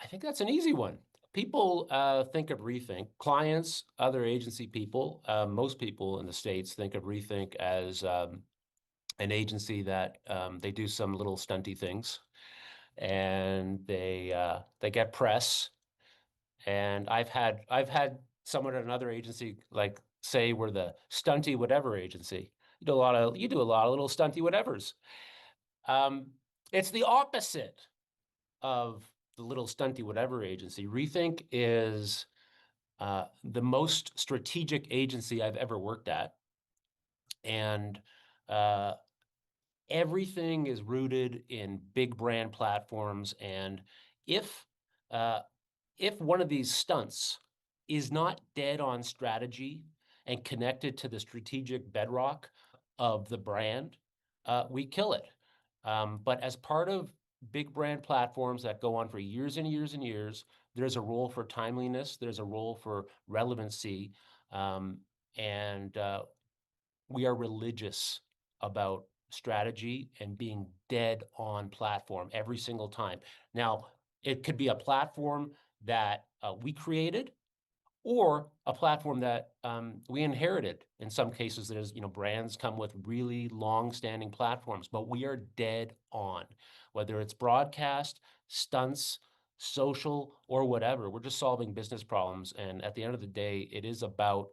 think that's an easy one. People think of Rethink, clients, other agency people, most people in the States think of Rethink as an agency that they do some little stunty things, and they get press. And I've had someone at another agency like say we're the stunty whatever agency. You do a lot of little stunty whatevers. It's the opposite of the little stunty whatever agency. Rethink is the most strategic agency I've ever worked at, and everything is rooted in big brand platforms. And if one of these stunts is not dead on strategy and connected to the strategic bedrock of the brand, we kill it. But as part of big brand platforms that go on for years and years and years, there's a role for timeliness, there's a role for relevancy, and we are religious about strategy and being dead on platform every single time. Now, it could be a platform that we created, or a platform that we inherited. In some cases, there's, brands come with really long-standing platforms, but we are dead on, whether it's broadcast, stunts, social, or whatever. We're just solving business problems, and at the end of the day, it is about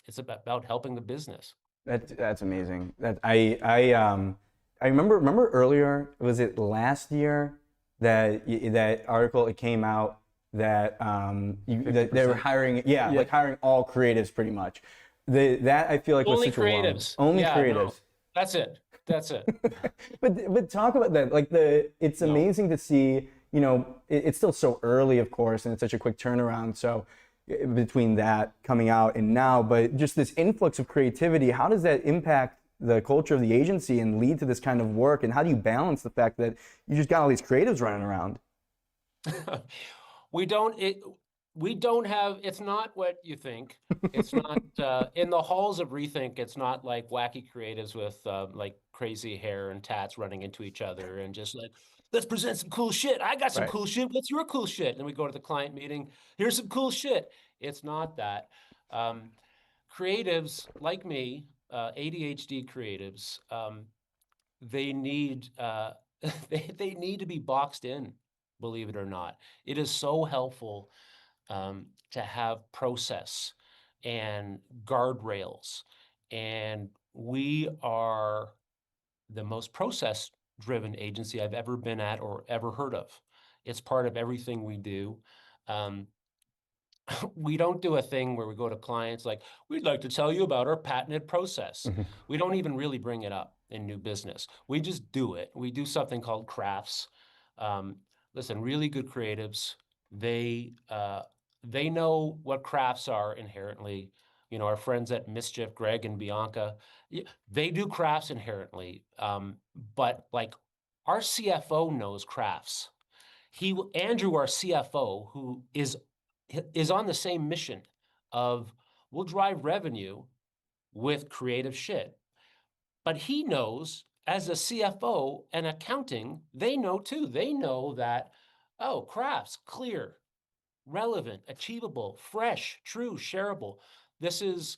it's about helping the business. That's amazing. I remember earlier, was it last year that article, it came out that that they were hiring, like hiring all creatives pretty much. That I feel like Only was such creatives. a long, only Yeah, creatives. no, that's it. That's it. But talk about that. Like it's amazing to see. It's still so early, of course, and it's such a quick turnaround. So between that coming out and now, but just this influx of creativity, how does that impact the culture of the agency and lead to this kind of work? And how do you balance the fact that you just got all these creatives running around? We don't have, it's not what you think. It's not, in the halls of Rethink, it's not like wacky creatives with like crazy hair and tats running into each other and just like, let's present some cool shit. I got some cool shit. What's your cool shit? And then we go to the client meeting. Here's some cool shit. It's not that. Creatives like me, ADHD creatives, they need, they need to be boxed in, believe it or not. It is so helpful to have process and guardrails. And we are the most process-driven agency I've ever been at or ever heard of. It's part of everything we do. We don't do a thing where we go to clients like, we'd like to tell you about our patented process. We don't even really bring it up in new business. We just do it. We do something called crafts. Listen, really good creatives, they know what crafts are inherently. Our friends at Mischief, Greg and Bianca, they do crafts inherently. But like our CFO knows crafts. Andrew, our CFO, who is on the same mission of we'll drive revenue with creative shit. But he knows, as a CFO and accounting, they know too. They know that, crafts, clear, relevant, achievable, fresh, true, shareable. This is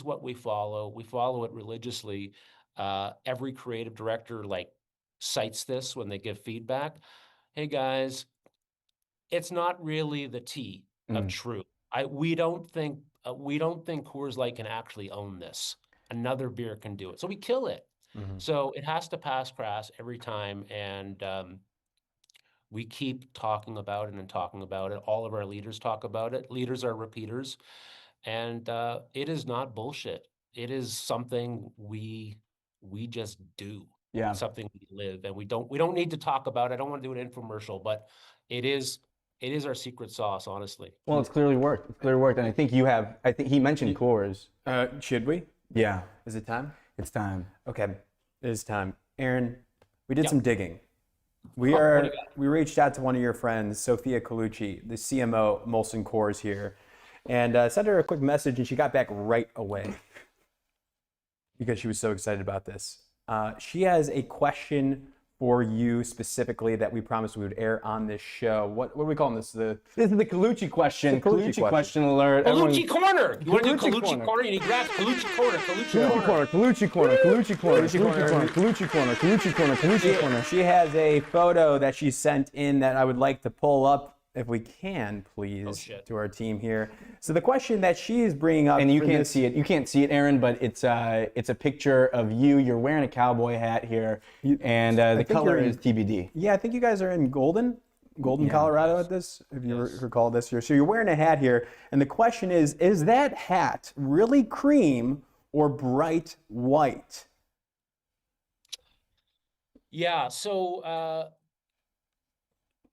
what we follow. We follow it religiously. Every creative director cites this when they give feedback. Hey guys, it's not really the T of true. We don't think Coors Light can actually own this. Another beer can do it. So we kill it. So it has to pass crafts every time. And we keep talking about it and talking about it. All of our leaders talk about it. Leaders are repeaters. And it is not bullshit. It is something we just do. Yeah. Something we live. And we don't need to talk about it. I don't want to do an infomercial, but it is our secret sauce, honestly. Well, it's clearly worked. It's clearly worked. And I think he mentioned Coors. Should we? Yeah. Is it time? It's time. Okay, it is time. Aaron, we did Yep. some digging. We reached out to one of your friends, Sophia Colucci, the CMO of Molson Coors here, and sent her a quick message, and she got back right away because she was so excited about this. She has a question for you specifically that we promised we would air on this show. What are we calling this? This is the Colucci question. Colucci question alert. Colucci Corner. You want to do Colucci Colucci Corner. Corner? You need grabs. Colucci Corner. Colucci Corner. She has a photo that she sent in that I would like to pull up, if we can, please, to our team here. So the question that she is bringing up, and you can't see it. You can't see it, Aaron, but it's a picture of you. You're wearing a cowboy hat here, and the color is TBD. Yeah, I think you guys are in Golden, Colorado at this, if you recall this year. So you're wearing a hat here, and the question is that hat really cream or bright white? Yeah, so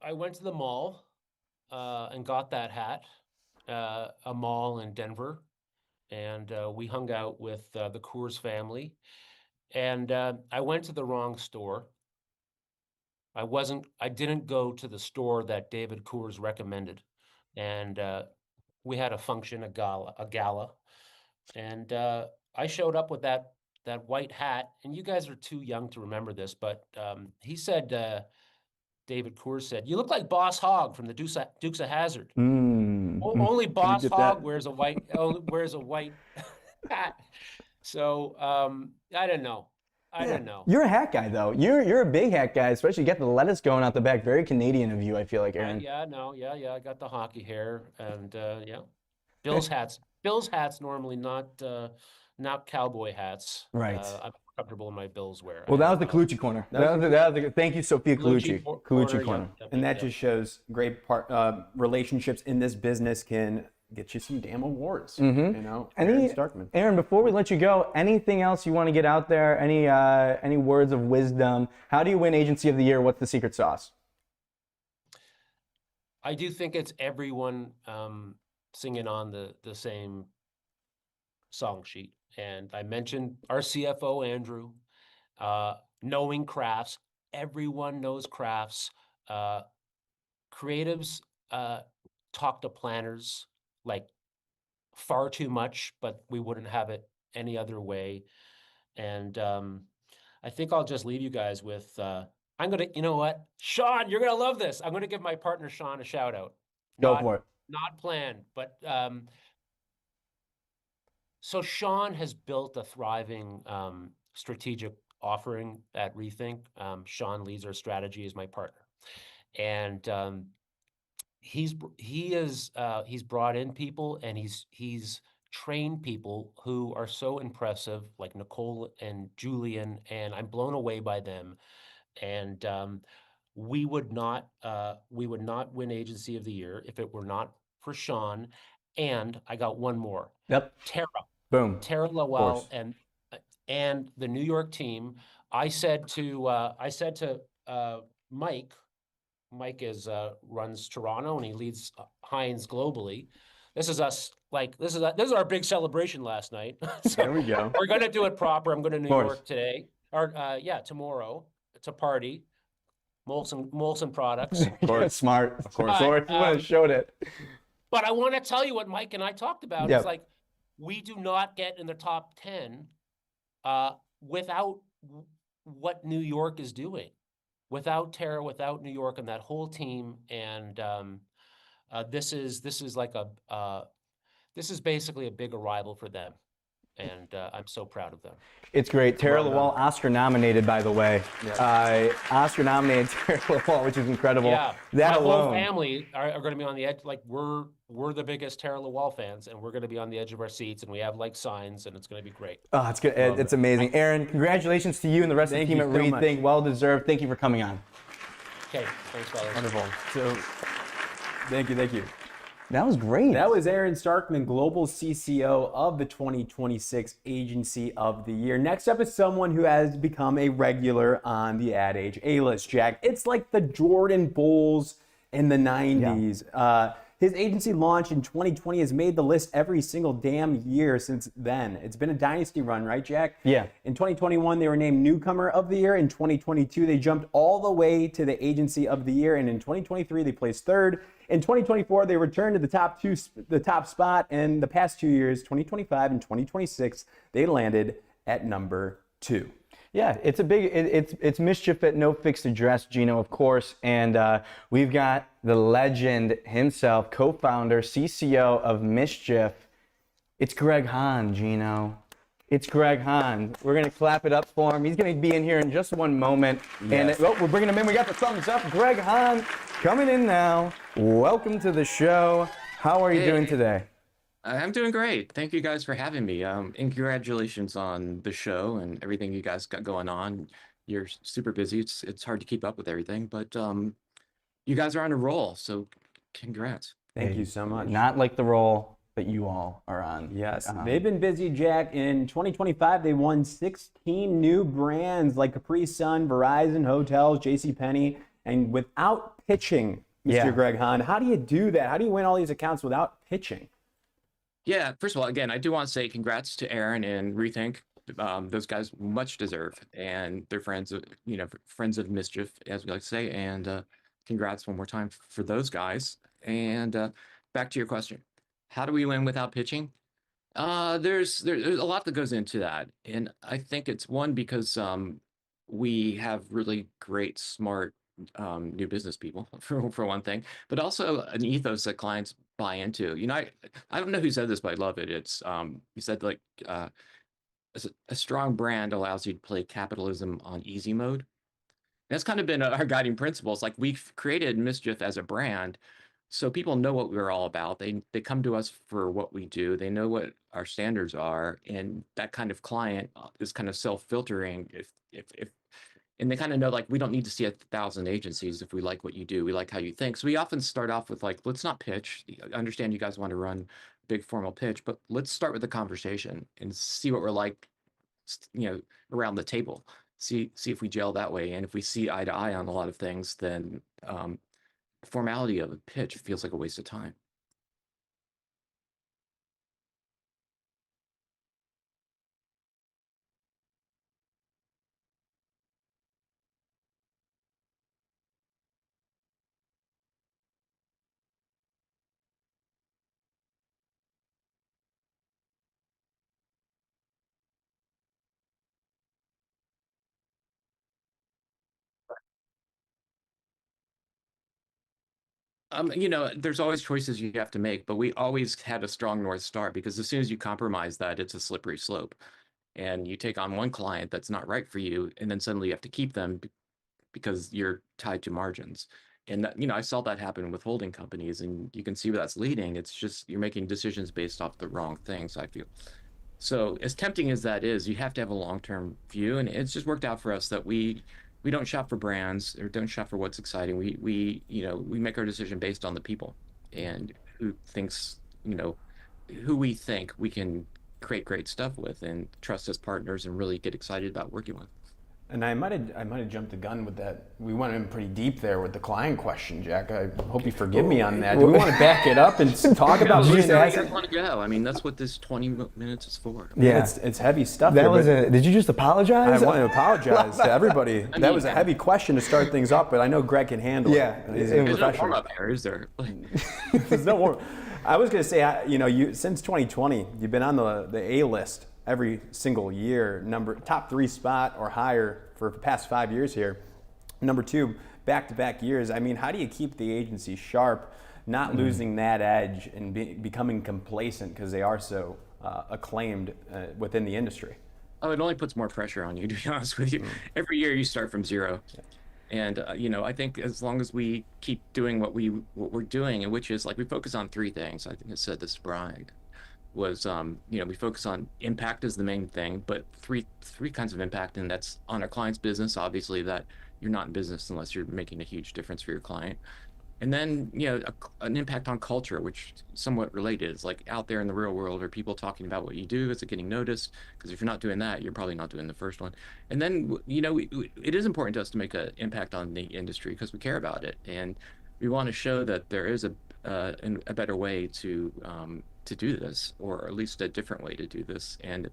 I went to the mall and got that hat, a mall in Denver. and we hung out with the Coors family. And I went to the wrong store. I didn't go to the store that David Coors recommended. And we had a function, a gala. And I showed up with that white hat, and you guys are too young to remember this, but he said, David Coors said, "You look like Boss Hogg from the Dukes of Hazzard." Only Boss Hogg wears a white hat. So I don't know. I don't know. You're a hat guy, though. You're a big hat guy, especially you got the lettuce going out the back. Very Canadian of you, I feel like, Aaron. Yeah. I got the hockey hair, and yeah, Bills hats. Bills hats normally not cowboy hats. Right. I'm comfortable in my Bills wear. Well, that was the Colucci corner. Thank you, Sophia Colucci. Colucci corner. Yeah. And that just shows great relationships in this business can get you some damn awards. You know, Aaron Starkman. Aaron, before we let you go, anything else you want to get out there? Any words of wisdom? How do you win Agency of the Year? What's the secret sauce? I do think it's everyone singing on the same song sheet. And I mentioned our CFO, Andrew, knowing crafts. Everyone knows crafts. Creatives talk to planners like far too much, but we wouldn't have it any other way. And I think I'll just leave you guys with, you know what? Sean, you're going to love this. I'm going to give my partner, Sean, a shout out. Go for it. Not planned, but so Sean has built a thriving strategic offering at Rethink. Sean leads our strategy as my partner, and he's brought in people, and he's trained people who are so impressive, like Nicole and Julian, and I'm blown away by them. And we would not win Agency of the Year if it were not for Sean. And I got one more. Yep. Tara. Boom. Tara Lowell and the New York team. I said to Mike. Mike runs Toronto, and he leads Heinz globally. This is us. This is our big celebration last night. So there we go. We're gonna do it proper. I'm going to New York today, or tomorrow to party. Molson products. Of course. Smart. Of course. You showed it. But I want to tell you what Mike and I talked about. Yep. It's like we do not get in the top 10 without what New York is doing, without Tara, without New York and that whole team. And this is basically a big arrival for them. And I'm so proud of them. It's great. Tara Lowell, Oscar nominated, by the way. Yeah. Oscar nominated Tara Lowell, which is incredible. Yeah, that my alone. whole family are going to be on the edge. Like we're the biggest Tara Lowell fans, and we're going to be on the edge of our seats, and we have signs, and it's going to be great. Oh, it's good. It's amazing. Aaron, congratulations to you and the rest of the team at Rethink. Well deserved. Thank you for coming on. Okay, thanks, fellas. Wonderful. So, thank you. That was great. That was Aaron Starkman, Global CCO of the 2026 Agency of the Year. Next up is someone who has become a regular on the Ad Age A-list, Jack. It's like the Jordan Bulls in the 90s. Yeah. His agency launched in 2020 has made the list every single damn year since then. It's been a dynasty run, right, Jack? Yeah. In 2021, they were named Newcomer of the Year. In 2022, they jumped all the way to the Agency of the Year. And in 2023, they placed third. In 2024, they returned to the top spot. And the past 2 years, 2025 and 2026, they landed at number 2. Yeah, it's a big, it's Mischief at no fixed address, Geno, of course, and we've got the legend himself, co-founder, CCO of Mischief. It's Greg Hahn, Geno. It's Greg Hahn. We're gonna clap it up for him. He's gonna be in here in just one moment, and we're bringing him in. We got the thumbs up. Greg Hahn coming in now. Welcome to the show. How are you doing today? I'm doing great. Thank you guys for having me. And congratulations on the show and everything you guys got going on. You're super busy. It's hard to keep up with everything, but you guys are on a roll, so congrats. Thank you so much. Not like the roll that you all are on. Yes, they've been busy, Jack. In 2025, they won 16 new brands like Capri Sun, Verizon, Hotels, JCPenney, and without pitching, Mr. Greg Hahn. How do you do that? How do you win all these accounts without pitching? Yeah, first of all, again, I do want to say congrats to Aaron and Rethink. Those guys much deserve, and they're friends of, friends of Mischief, as we like to say. And congrats one more time for those guys. And back to your question, how do we win without pitching? There's a lot that goes into that, and I think it's one because we have really great, smart new business people for one thing, but also an ethos that clients buy into. I don't know who said this, but I love it. It's he said like a strong brand allows you to play capitalism on easy mode. That's kind of been our guiding principles. Like we've created Mischief as a brand, so people know what we're all about. They come to us for what we do. They know what our standards are, and that kind of client is kind of self-filtering. If and they kind of know like we don't need to see 1,000 agencies if we like what you do. We like how you think. So we often start off with like, let's not pitch. I understand you guys want to run a big formal pitch, but let's start with the conversation and see what we're like, around the table. See if we gel that way, and if we see eye to eye on a lot of things, then formality of a pitch feels like a waste of time. There's always choices you have to make, but we always had a strong North Star, because as soon as you compromise that, it's a slippery slope. And you take on one client that's not right for you, and then suddenly you have to keep them because you're tied to margins. And that, I saw that happen with holding companies, and you can see where that's leading. It's just you're making decisions based off the wrong things, I feel. So as tempting as that is, you have to have a long-term view, and it's just worked out for us that we don't shop for brands or don't shop for what's exciting. We make our decision based on the people and who we think we can create great stuff with and trust as partners and really get excited about working with. And I might have jumped the gun with that. We went in pretty deep there with the client question, Jack. I hope you forgive me on that. Do we want to back it up and talk about I these guys want to go. I mean, that's what this 20 minutes is for. Yeah, it's heavy stuff. Did you just apologize? I want to apologize to everybody. That was a heavy question to start things up, but I know Greg can handle it. He's a There's no professional. warm up here, is there? There's no warm. I was going to say, you since 2020, you've been on the A list every single year, top 3 spot or higher for the past 5 years here. Number 2, back-to-back years. I mean, how do you keep the agency sharp, not losing that edge and becoming complacent because they are so acclaimed within the industry? Oh, it only puts more pressure on you, to be honest with you. Every year you start from zero. And, I think as long as we keep doing what we're doing, and which is like we focus on 3 things. I think I said this to Brian, was, we focus on impact as the main thing, but three kinds of impact, and that's on our client's business. Obviously, that you're not in business unless you're making a huge difference for your client. And then, an impact on culture, which somewhat related is like out there in the real world, are people talking about what you do? Is it getting noticed? Because if you're not doing that, you're probably not doing the first one. And then, it is important to us to make an impact on the industry because we care about it. And we want to show that there is a better way to do this, or at least a different way to do this. And,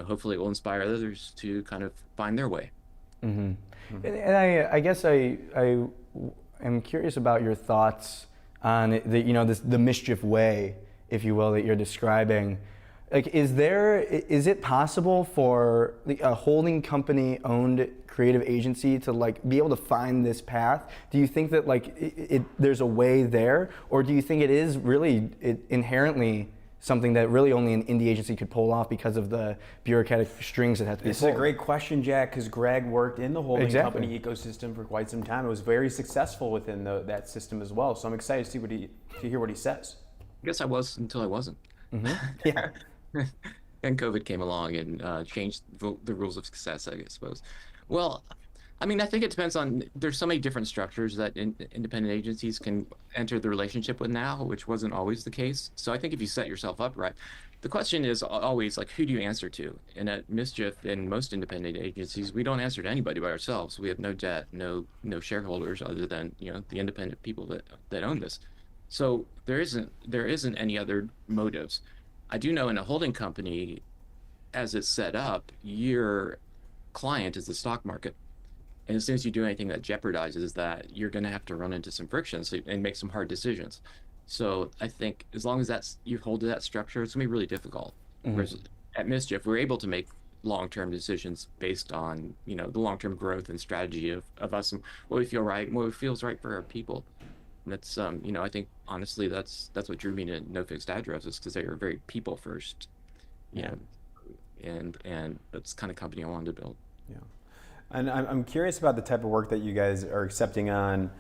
hopefully it will inspire others to kind of find their way. Mm-hmm. And I guess I am curious about your thoughts on the Mischief way, if you will, that you're describing. Like, is it possible for a holding company owned creative agency to like be able to find this path? Do you think that there's a way there, or do you think it is really inherently something that really only an indie agency could pull off because of the bureaucratic strings that have to be This pulled? is a great question, Jack, because Greg worked in the holding company ecosystem for quite some time. It was very successful within that system as well. So I'm excited to hear what he says. I guess I was until I wasn't. Mm-hmm. Yeah. And COVID came along and changed the rules of success, I suppose. Well, I mean, I think it depends on, there's so many different structures that independent agencies can enter the relationship with now, which wasn't always the case. So I think if you set yourself up right, the question is always like, who do you answer to? And at Mischief and most independent agencies, we don't answer to anybody but ourselves. We have no debt, no shareholders other than, the independent people that own this. So there isn't any other motives. I do know in a holding company, as it's set up, your client is the stock market. And as soon as you do anything that jeopardizes that, you're going to have to run into some frictions and make some hard decisions. So I think as long as you hold to that structure, it's going to be really difficult. Whereas at Mischief, we're able to make long-term decisions based on, the long-term growth and strategy of us and what we feel right and what feels right for our people. And that's, I think honestly, that's what drew me to No Fixed Address, is because they are very people first, and that's the kind of company I wanted to build. Yeah. And I'm curious about the type of work that you guys are accepting on.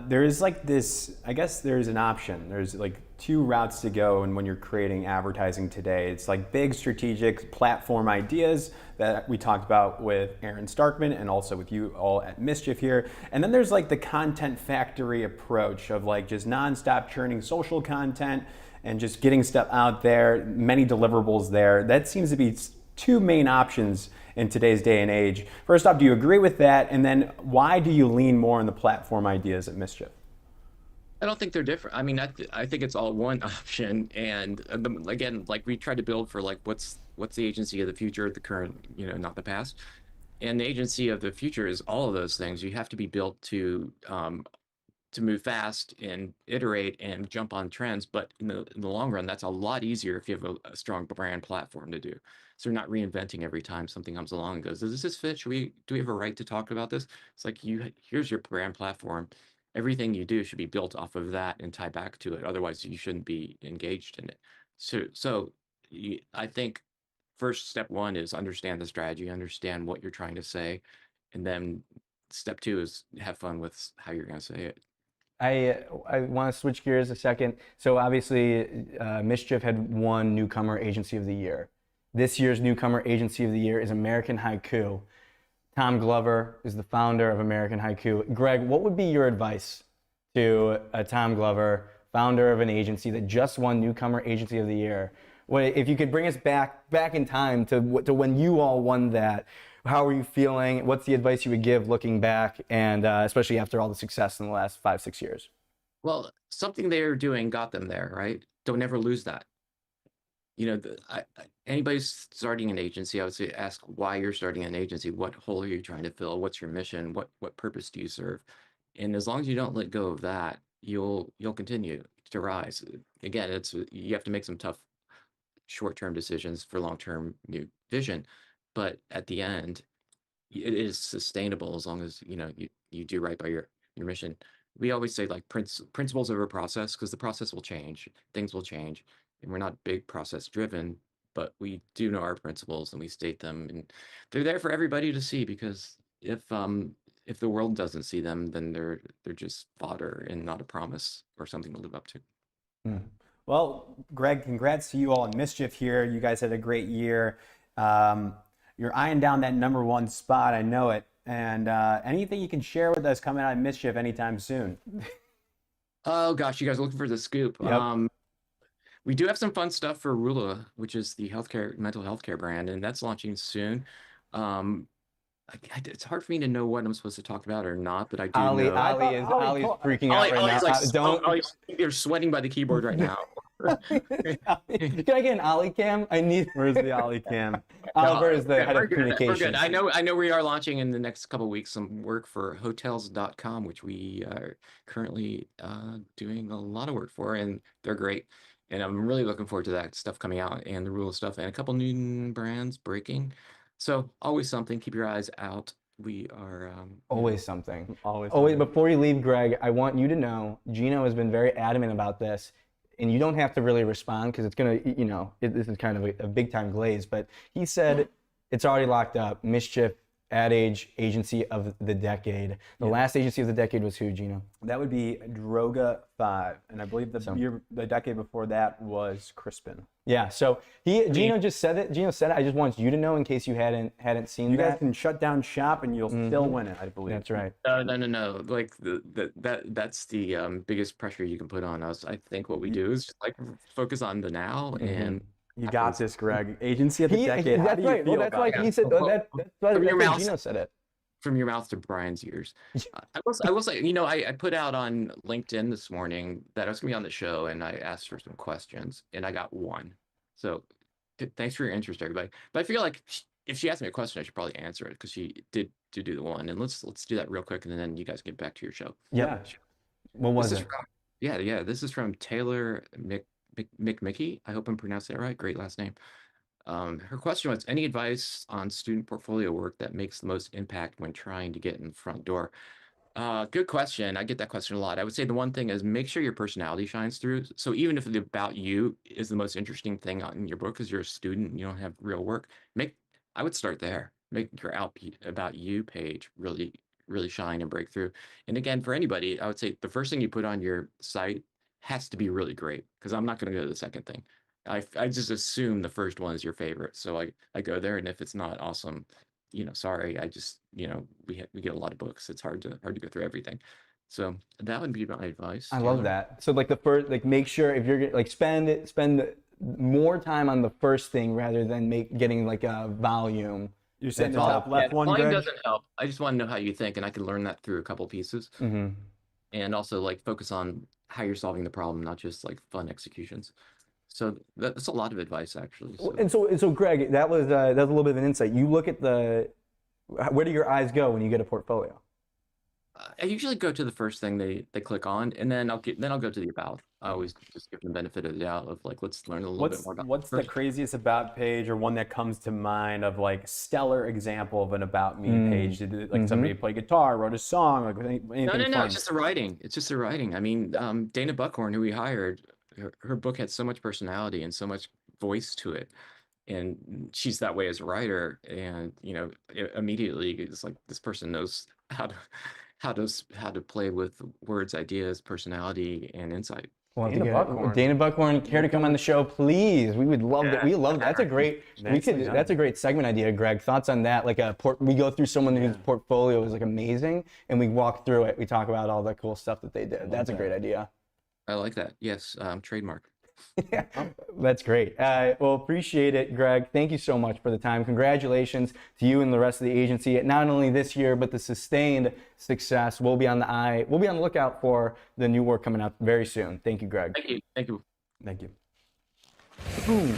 There's like this, I guess there's an option. There's like two routes to go, and when you're creating advertising today, it's like big strategic platform ideas that we talked about with Aaron Starkman and also with you all at Mischief here. And then there's like the content factory approach of like just nonstop churning social content and just getting stuff out there, many deliverables there. That seems to be two main options in today's day and age. First off, do you agree with that? And then why do you lean more on the platform ideas at Mischief? I don't think they're different. I mean, I think it's all one option. And again, like we try to build for like what's the agency of the future, the current, not the past. And the agency of the future is all of those things. You have to be built to move fast and iterate and jump on trends. But in the long run, that's a lot easier if you have a strong brand platform to do. So you're not reinventing every time something comes along and goes, does this fit? Do we have a right to talk about this? It's like, here's your brand platform. Everything you do should be built off of that and tie back to it. Otherwise, you shouldn't be engaged in it. So I think first step one is understand the strategy, understand what you're trying to say. And then step two is have fun with how you're going to say it. I want to switch gears a second. So obviously, Mischief had won Newcomer Agency of the Year. This year's Newcomer Agency of the Year is American Haiku. Tom Glover is the founder of American Haiku. Greg, what would be your advice to Tom Glover, founder of an agency that just won Newcomer Agency of the Year? If you could bring us back in time to when you all won that, how are you feeling? What's the advice you would give looking back, and especially after all the success in the last 5-6 years? Well, something they were doing got them there, right? Don't ever lose that. Anybody's starting an agency, I would say ask why you're starting an agency. What hole are you trying to fill? What's your mission? What purpose do you serve? And as long as you don't let go of that, you'll continue to rise. Again, you have to make some tough short-term decisions for long-term new vision, but at the end, it is sustainable as long as you do right by your mission. We always say like principles over process, because the process will change, things will change, and we're not big process driven, but we do know our principles and we state them, and they're there for everybody to see, because if the world doesn't see them, then they're just fodder and not a promise or something to live up to. Well, Greg, congrats to you all in Mischief here. You guys had a great year. You're eyeing down that #1 spot, I know it. And anything you can share with us coming out of Mischief anytime soon? Oh gosh, you guys are looking for the scoop. Yep. We do have some fun stuff for Rula, which is the mental health care brand, and that's launching soon. It's hard for me to know what I'm supposed to talk about or not, but I do know. Ollie's freaking out right now. You're sweating by the keyboard right now. Can I get an Ollie cam? Where's the Ollie cam? Oliver is the head of communications. We're good. I know we are launching in the next couple of weeks some work for hotels.com, which we are currently doing a lot of work for, and they're great. And I'm really looking forward to that stuff coming out, and the Rule stuff, and a couple new brands breaking. So always something. Keep your eyes out. We are always something. Always. Before you leave, Greg, I want you to know Geno has been very adamant about this, and you don't have to really respond because it's gonna, this is kind of a big time glaze. But he said it's already locked up. Mischief, Ad Age Agency of the Decade. The last agency of the decade was who, Geno? That would be Droga 5, and I believe the decade before that was Crispin. Yeah, so Geno just said it. Geno said it. I just want you to know in case you hadn't seen that. You guys can shut down shop and you'll still win it, I believe. That's right. No. Like that's the biggest pressure you can put on us. I think what we do is just like focus on the now and. You got this, Greg. Agency of the decade. That's right. Well, that's why he said that's why Geno said it. From your mouth to Brian's ears. I will say, I put out on LinkedIn this morning that I was gonna be on the show, and I asked for some questions, and I got one. So thanks for your interest, everybody. But I feel like if she asked me a question, I should probably answer it because she did do the one. And let's do that real quick, and then you guys get back to your show. Yep. What was This is it? from, yeah. This is from Taylor McMickey. I hope I'm pronouncing that right. Great last name. Her question was, any advice on student portfolio work that makes the most impact when trying to get in the front door? Good question. I get that question a lot. I would say the one thing is make sure your personality shines through. So even if the about you is the most interesting thing in your book because you're a student and you don't have real work, I would start there. Make your about you page really, really shine and break through. And again, for anybody, I would say the first thing you put on your site has to be really great because I'm not going to go to the second thing. I just assume the first one is your favorite. So I go there, and if it's not awesome, sorry, I just, we get a lot of books. It's hard to go through everything. So that would be my advice. I love that. So like the first, like make sure if you're like spend more time on the first thing rather than getting like a volume. You're saying the That's all. top left one, Volume Greg? doesn't help. I just want to know how you think, and I can learn that through a couple pieces. And also like focus on how you're solving the problem, not just like fun executions. So that's a lot of advice, actually. So. And so Greg, that was a little bit of an insight. You look at where do your eyes go when you get a portfolio? I usually go to the first thing they click on, and then I'll go to the about. I always just give them the benefit of the doubt of like, let's learn a little bit more about. What's the craziest about page, or one that comes to mind of like stellar example of an about me page? Did like somebody play guitar, wrote a song, like anything? No. fun? It's just the writing. It's just the writing. I mean, Dana Buckhorn, who we hired, her book had so much personality and so much voice to it, and she's that way as a writer. And immediately it's like this person knows how to play with words, ideas, personality, and insight. Well, Buckhorn. Dana Buckhorn, care to come on the show, please? We would love that. We love that. That's a great. Nicely done. That's a great segment idea, Greg. Thoughts on that? Like we go through someone whose portfolio is like amazing, and we walk through it. We talk about all the cool stuff that they did. That's a great idea. I like that. Yes, trademark. Yeah, that's great. Well, appreciate it, Greg. Thank you so much for the time. Congratulations to you and the rest of the agency. Not only this year, but the sustained success. We'll be on the lookout for the new work coming out very soon. Thank you, Greg. Thank you. Thank you. Boom.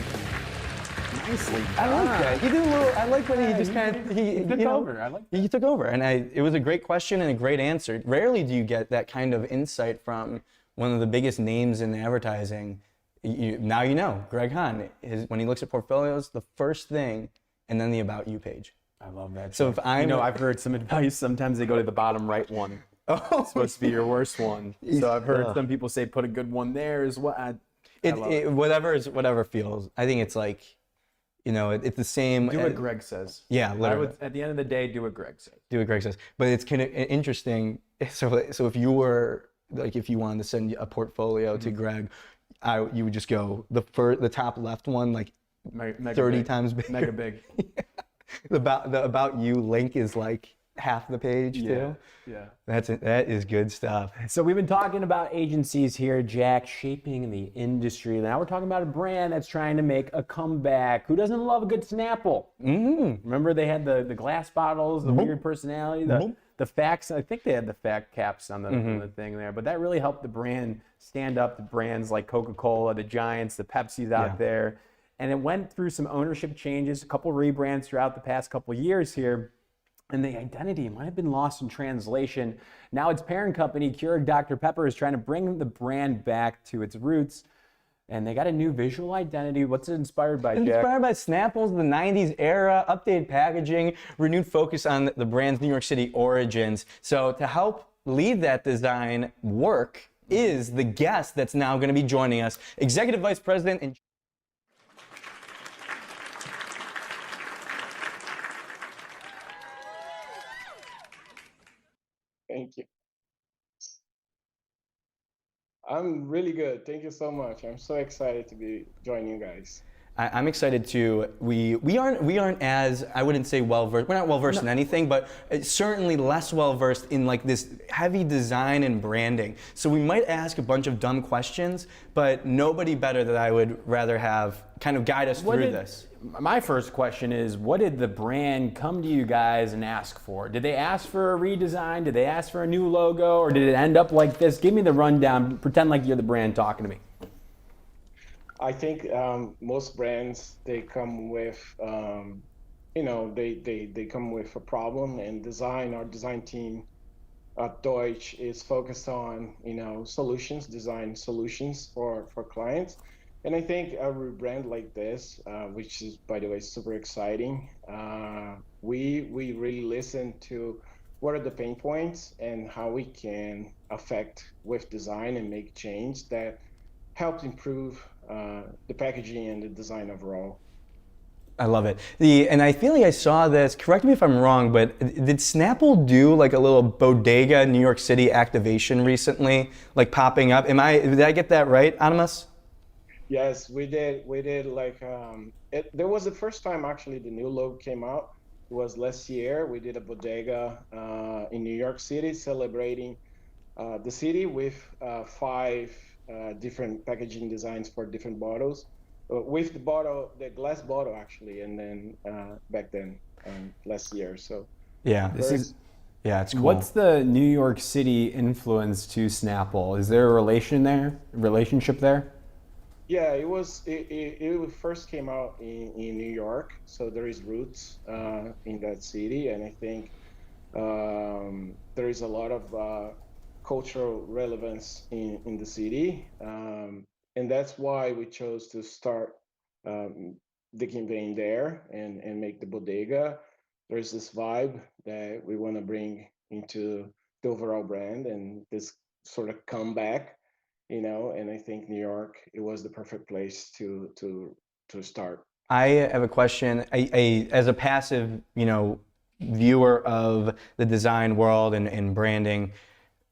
Nicely done. I like that. He did a little. I like when he just kind of he took over. I like that. He took over, and it was a great question and a great answer. Rarely do you get that kind of insight from one of the biggest names in advertising. Now you know, Greg Hahn, when he looks at portfolios, the first thing, and then the About You page. I love that. So if I've heard some advice. Sometimes they go to the bottom right one. Oh, It's supposed to be your worst one. So I've heard some people say put a good one there as well. I love it. Whatever feels. I think it's like, it's the same. Do what Greg says. Yeah, literally. At the end of the day, do what Greg says. Do what Greg says. But it's kind of interesting. So if you were if you wanted to send a portfolio to Greg, you would just go the top left one, like Mega 30 big. times bigger. Mega big. The about you link is like half the page too. Yeah. That is good stuff. So we've been talking about agencies here, Jack, shaping the industry. Now we're talking about a brand that's trying to make a comeback. Who doesn't love a good Snapple? Remember they had the glass bottles, the weird personality, the facts. I think they had the fact caps on the thing there, but that really helped the brand stand up to brands like Coca-Cola, the Giants, the Pepsis out there. And it went through some ownership changes, a couple rebrands throughout the past couple years here. And the identity might have been lost in translation. Now its parent company, Keurig Dr. Pepper, is trying to bring the brand back to its roots. And they got a new visual identity. What's it inspired by, Jack? Inspired by Snapple's, the 90s era, updated packaging, renewed focus on the brand's New York City origins. So to help lead that design work is the guest that's now going to be joining us, Executive Vice President and Thank you. I'm really good. Thank you so much. I'm so excited to be joining you guys. I'm excited too. We aren't as, I wouldn't say well versed. We're not well versed in anything, but certainly less well versed in like this heavy design and branding. So we might ask a bunch of dumb questions, but nobody better that I would rather have kind of guide us through this. My first question is, what did the brand come to you guys and ask for? Did they ask for a redesign? Did they ask for a new logo? Or did it end up like this? Give me the rundown. Pretend like you're the brand talking to me. I think most brands they come with they come with a problem, and our design team at Deutsch is focused on solutions, design solutions for clients. And I think a rebrand like this, which is by the way super exciting, we really listen to what are the pain points and how we can affect with design and make change that helps improve the packaging and the design overall. I love it. And I feel like I saw this, correct me if I'm wrong, but did Snapple do like a little bodega New York City activation recently, like popping up? Did I get that right, Adhemas? Yes, we did. We did like there was the first time actually the new logo came out. It was last year. We did a bodega in New York City celebrating the city with five different packaging designs for different bottles. With the glass bottle actually, and then back then last year. So Yeah, very yeah, it's cool. What's the New York City influence to Snapple? Is there a relationship there? Yeah, it first came out in New York, so there is roots in that city, and I think there is a lot of cultural relevance in the city, and that's why we chose to start the campaign there and make the bodega. There's this vibe that we want to bring into the overall brand and this sort of comeback, and I think New York, it was the perfect place to start. I have a question. As a passive, viewer of the design world and branding,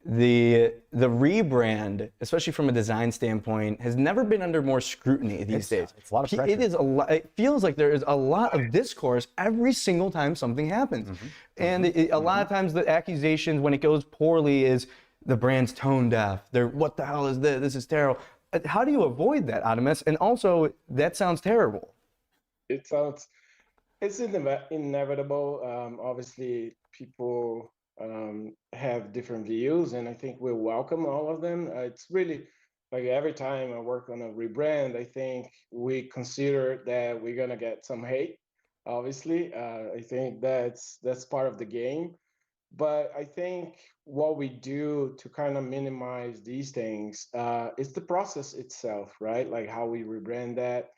the rebrand, especially from a design standpoint, has never been under more scrutiny these days. It's a lot of pressure. It is a lot. It feels like there is a lot of discourse every single time something happens, and a lot of times the accusations when it goes poorly is the brand's tone deaf. What the hell is this? This is terrible. How do you avoid that, Adhemas? And also, that sounds terrible. It's inevitable. Obviously, people have different views, and I think we welcome all of them. It's really like every time I work on a rebrand, I think we consider that we're gonna get some hate. Obviously, I think that's part of the game. But I think what we do to kind of minimize these things is the process itself, right? Like how we rebrand that.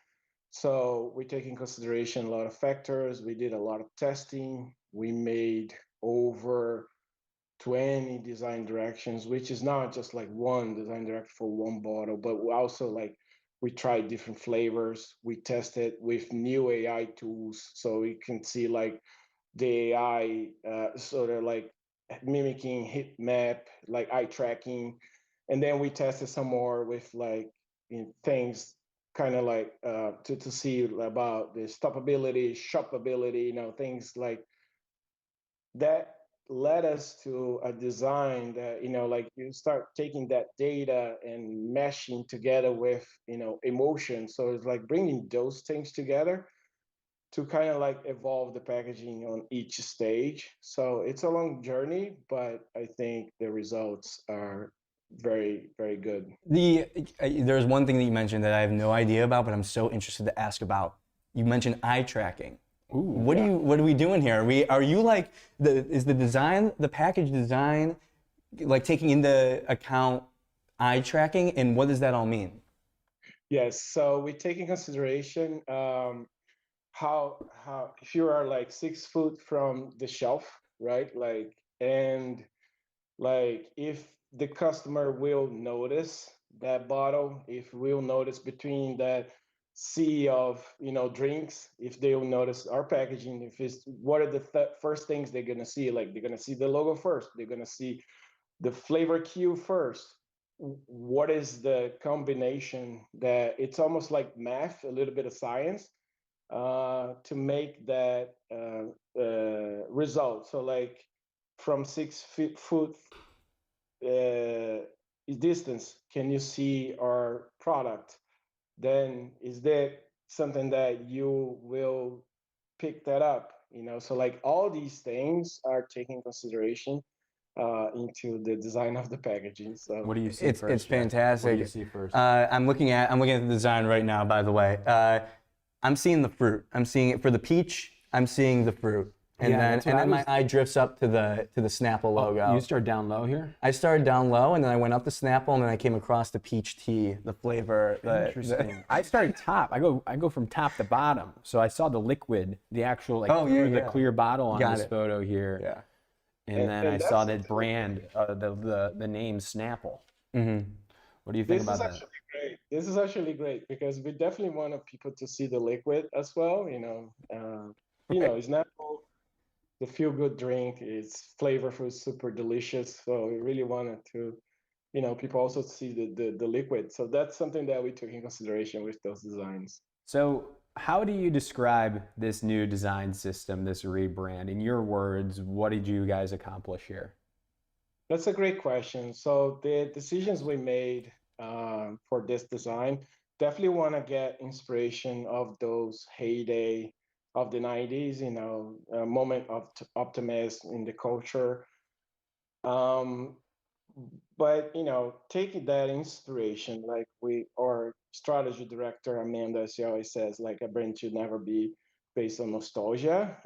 So we take in consideration a lot of factors. We did a lot of testing. We made over 20 design directions, which is not just like one design direction for one bottle, but we also like we tried different flavors. We tested with new AI tools, so we can see like the AI sort of like mimicking heat map, like eye tracking, and then we tested some more with like things kind of like to see about the stoppability, shoppability, things like that led us to a design that like you start taking that data and meshing together with emotion. So it's like bringing those things together to kind of like evolve the packaging on each stage. So it's a long journey, but I think the results are very, very good. There's one thing that you mentioned that I have no idea about, but I'm so interested to ask about. You mentioned eye tracking. Ooh, what are we doing here? Are you like the package design, like taking into account eye tracking, and what does that all mean? Yes, so we take in consideration how if you are like 6 foot from the shelf, right? Like, and like if the customer will notice that bottle, if we'll notice between that sea of drinks, if they'll notice our packaging, if it's what are the first things they're gonna see? Like they're gonna see the logo first, they're gonna see the flavor cue first. What is the combination that it's almost like math, a little bit of science, to make that result. So like from 6 foot distance, can you see our product? Then is that something that you will pick that up? So like all these things are taken consideration into the design of the packaging. So What do you see It's first? it's Jeff? fantastic. What do you see first? I'm looking at the design right now. By the way, I'm seeing the fruit. I'm seeing it for the peach. I'm seeing the fruit, and Yeah, then that's what I my was- eye drifts up to the Snapple logo. You start down low here? I started down low, and then I went up the Snapple, and then I came across the peach tea, the flavor. Interesting. I started top. I go from top to bottom. So I saw the liquid, the actual like Oh, yeah, the yeah. clear bottle on Got this it. photo here. Yeah. And then I And saw that's- that brand, the name Snapple. Mm-hmm. What do you think this about is that? actually great. This is actually great because we definitely wanted people to see the liquid as well. It's not all the feel-good drink. It's flavorful, super delicious. So we really wanted to, people also see the liquid. So that's something that we took in consideration with those designs. So how do you describe this new design system, this rebrand? In your words, what did you guys accomplish here? That's a great question. So the decisions we made for this design definitely want to get inspiration of those heyday of the 90s, a moment of optimism in the culture. But taking that inspiration, like our strategy director Amanda, she always says, like a brand should never be based on nostalgia.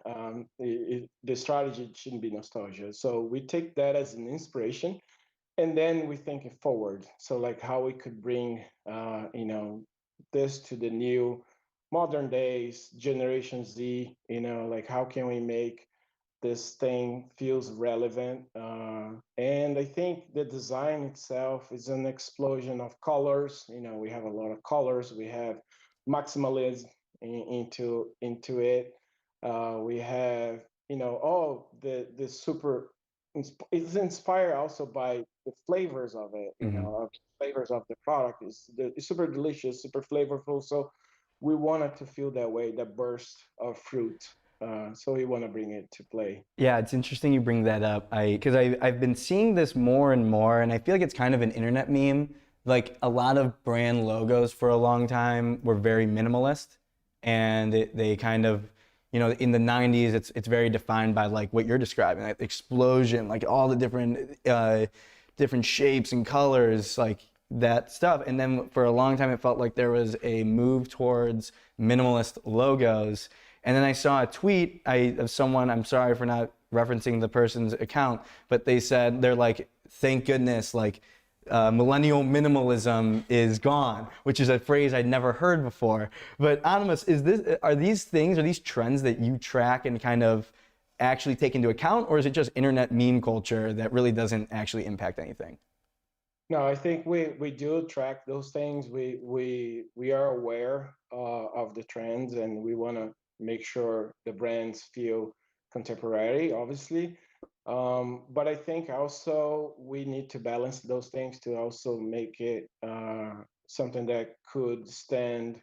The strategy shouldn't be nostalgia. So we take that as an inspiration, and then we think it forward. So like how we could bring, this to the new modern days, Generation Z. Like how can we make this thing feels relevant. And I think the design itself is an explosion of colors. We have a lot of colors. We have maximalism into it. We have, all the super, it's inspired also by the flavors of it, of flavors of the product. It's super delicious, super flavorful. So we wanted to feel that way, that burst of fruit. So we want to bring it to play. Yeah, it's interesting you bring that up. Because I've been seeing this more and more, and I feel like it's kind of an internet meme. Like a lot of brand logos for a long time were very minimalist, and they kind of, in the 90s, it's very defined by like what you're describing, like explosion, like all the different shapes and colors, like that stuff. And then for a long time, it felt like there was a move towards minimalist logos. And then I saw a tweet of someone, I'm sorry for not referencing the person's account, but they said, they're like, thank goodness, like millennial minimalism is gone, which is a phrase I'd never heard before. But Adhemas, are these trends that you track and kind of actually take into account, or is it just internet meme culture that really doesn't actually impact anything? No, I think we do track those things. We are aware of the trends, and we want to make sure the brands feel contemporary, obviously. But I think also we need to balance those things to also make it something that could stand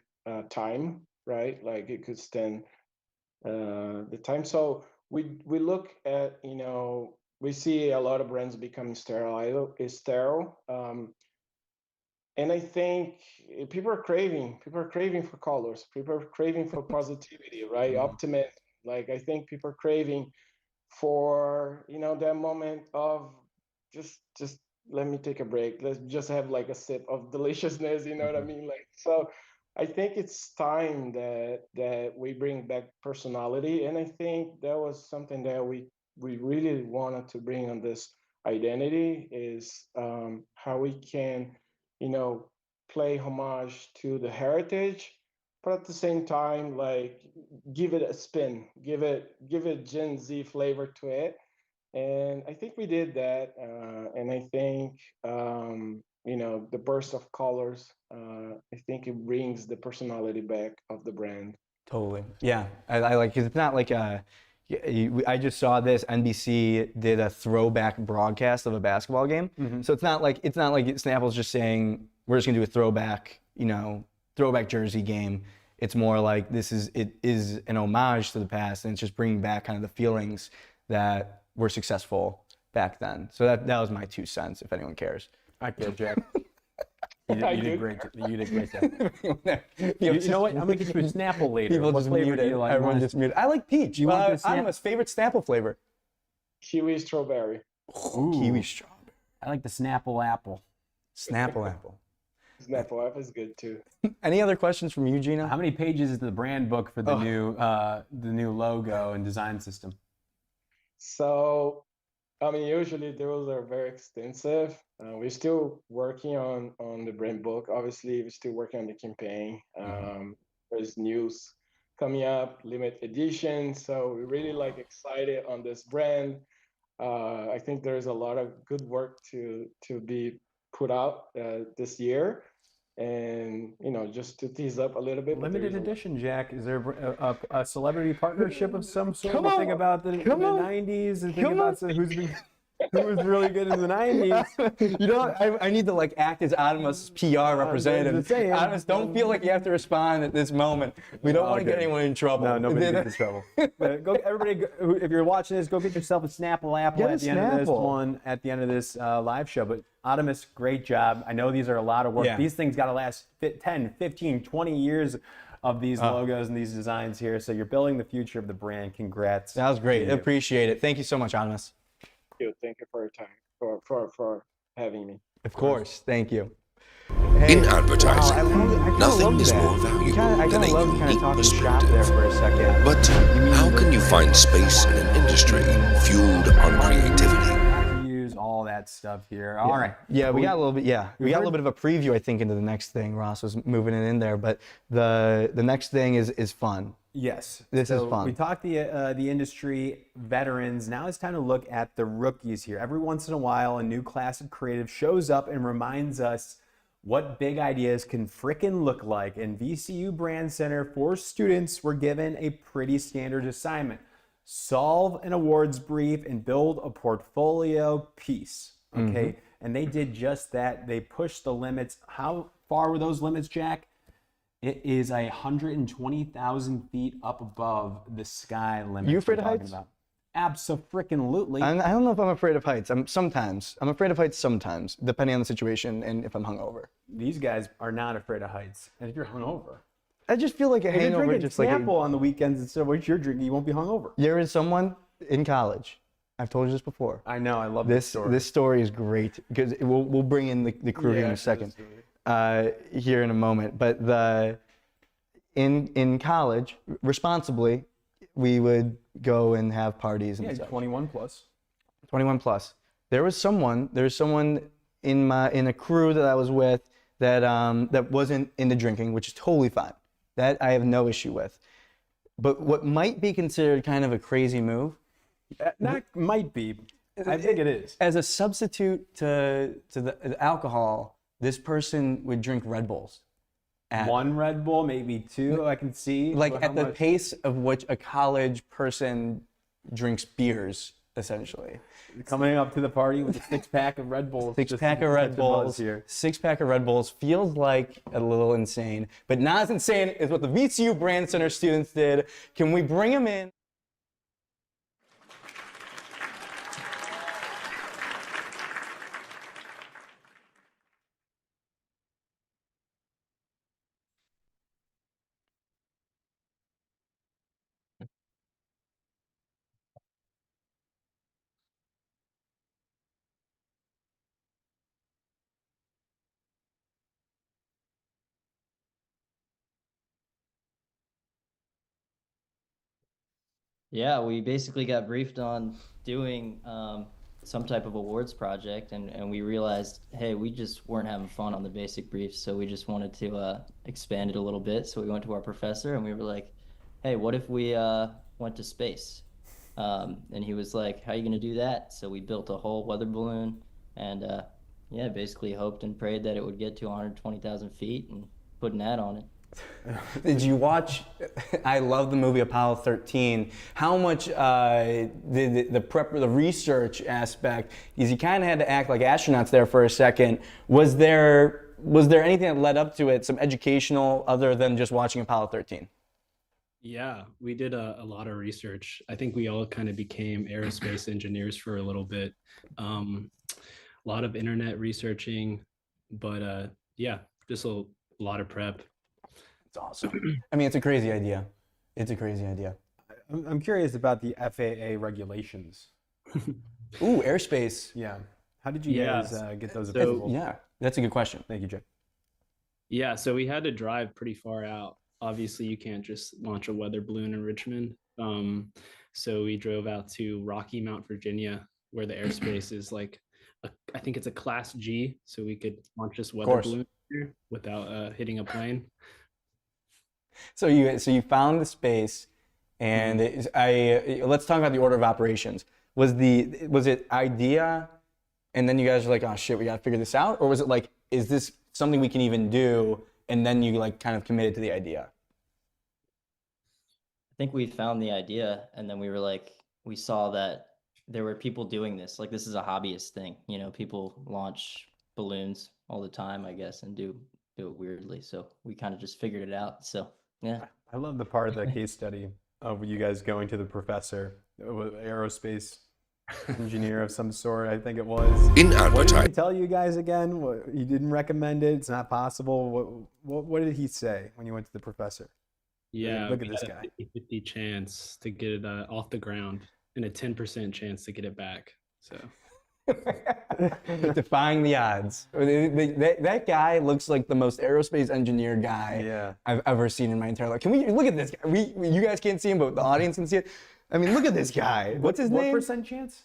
time, right? Like it could stand the time. So we look at, we see a lot of brands becoming sterile. And I think people are craving for colors. People are craving for positivity, right? Optimism. Like I think people are craving for, that moment of just let me take a break. Let's just have like a sip of deliciousness. You know what I mean? Like, so I think it's time that we bring back personality. And I think that was something that we really wanted to bring on this identity is how we can, play homage to the heritage, but at the same time, like give it a spin, give it Gen Z flavor to it. And I think we did that. And I think, the burst of colors, I think it brings the personality back of the brand. Totally. Yeah, I like, because it's not like I just saw this. NBC did a throwback broadcast of a basketball game, so it's not like Snapple's just saying we're just gonna do a throwback jersey game. It's more like it is an homage to the past, and it's just bringing back kind of the feelings that were successful back then. So that was my 2 cents. If anyone cares. I care, Jack. You did great. You did great. You know what? I'm gonna get you a Snapple later. People What just flavor muted. do you like? Everyone just muted. I like peach. You want the Adhemas' favorite Snapple flavor? Kiwi strawberry. Kiwi strawberry. I like the Snapple apple. Snapple apple. Snapple app is good too. Any other questions from you, Geno? How many pages is the brand book for the new logo and design system? So, I mean, usually those are very extensive. We're still working on the brand book. Obviously, we're still working on the campaign. There's news coming up, limited edition. So we're really like excited on this brand. I think there's a lot of good work to be put out this year. And, you know, just to tease up a little bit. Limited edition, Jack. Is there a celebrity partnership of some sort? Come on. Think about the 90s and think Come about who was really good in the 90s. You know, I need to like act as Adhemas' PR representative. saying. Adhemas, don't feel like you have to respond at this moment. We don't want to get anyone in trouble. No, nobody gets in trouble. But everybody, if you're watching this, go get yourself a Snapple apple Get a at the end of this Snapple. one, at the end of this live show. But Adhemas, great job. I know these are a lot of work. Yeah. These things got to last 10, 15, 20 years of these logos and these designs here. So you're building the future of the brand. Congrats. That was great. to you. Appreciate it. Thank you so much, Adhemas. Thank you for your time, for having me. Of course. Thank you. In advertising, I kinda nothing love is that. more valuable I than a kinda love kind of unique talking shop there perspective. for a second. But how can you find space in an industry fueled on creativity? To use all that stuff here. All right. Yeah, we got a little bit. Yeah, we got a heard- little bit of a preview, I think, into the next thing. Ross was moving it in there, but the next thing is fun. Yes. This is fun. We talked the industry veterans. Now it's time to look at the rookies here. Every once in a while, a new class of creative shows up and reminds us what big ideas can frickin' look like. And VCU Brandcenter, 4 students were given a pretty standard assignment. Solve an awards brief and build a portfolio piece. Okay. And they did just that. They pushed the limits. How far were those limits, Jack? It is 120,000 feet up above the sky limit. You afraid of heights? Abso-frickin-lutely. I don't know if I'm afraid of heights. I'm afraid of heights sometimes, depending on the situation and if I'm hungover. These guys are not afraid of heights. And if you're hungover, I just feel like a if you're hangover, drinking just like Snapple on the weekends instead of what you're drinking, you won't be hungover. there is someone in college. I've told you this before. I know. I love this story. This story is great because we'll bring in the crew here in a second, here in a moment. But in college, responsibly, we would go and have parties and stuff. 21 plus. 21 plus. There's someone in a crew that I was with that wasn't into drinking, which is totally fine. That I have no issue with. But what might be considered kind of a crazy move, That might be. I think it is. as a substitute to the alcohol, this person would drink Red Bulls. One Red Bull, maybe 2, I can see. Like But at how the much? pace of which a college person drinks beers, essentially. Coming up to the party with a 6-pack of Red Bulls. just to Six-pack of catch Red the buzz Bulls. here. 6-pack of Red Bulls feels like a little insane, but not as insane as what the VCU Brandcenter students did. Can we bring them in? Yeah, we basically got briefed on doing some type of awards project, and we realized, hey, we just weren't having fun on the basic brief, so we just wanted to expand it a little bit. So we went to our professor and we were like, hey, what if we went to space? And he was like, how are you going to do that? So we built a whole weather balloon and yeah, basically hoped and prayed that it would get to 120,000 feet and put an ad on it. Did you watch? I love the movie Apollo 13. How much the research aspect is you kind of had to act like astronauts there for a second. Was there anything that led up to it, some educational other than just watching Apollo 13? Yeah, we did a lot of research. I think we all kind of became aerospace engineers for a little bit. A lot of internet researching, but yeah, just a lot of prep. It's awesome. I mean, it's a crazy idea. It's a crazy idea. I'm curious about the FAA regulations. Ooh, airspace. Yeah. How did you guys get those So- approvals? Yeah, that's a good question. Thank you, Jay. Yeah, so we had to drive pretty far out. Obviously, you can't just launch a weather balloon in Richmond. So we drove out to Rocky Mount, Virginia, where the airspace is like, I think it's a Class G, so we could launch this weather course. balloon here without hitting a plane. So you found the space, and let's talk about the order of operations. Was it idea, and then you guys were like, oh shit, we gotta figure this out, or was it like, is this something we can even do, and then you like kind of committed to the idea? I think we found the idea, and then we were like, we saw that there were people doing this. Like, this is a hobbyist thing, you know, people launch balloons all the time, I guess, and do it weirdly. So we kind of just figured it out. So yeah. I love the part of the case study of you guys going to the professor, aerospace engineer of some sort, I think it was. In What did advertising. he tell you guys again? He didn't recommend it. It's not possible. What did he say when you went to the professor? Yeah, Look at we this had guy. a 50 chance to get it off the ground and a 10% chance to get it back. So Defying the odds. That guy looks like the most aerospace engineer guy I've ever seen in my entire life. Can we look at this guy? You guys can't see him, but the audience can see it. I mean, look at this guy. What's his name? What percent chance?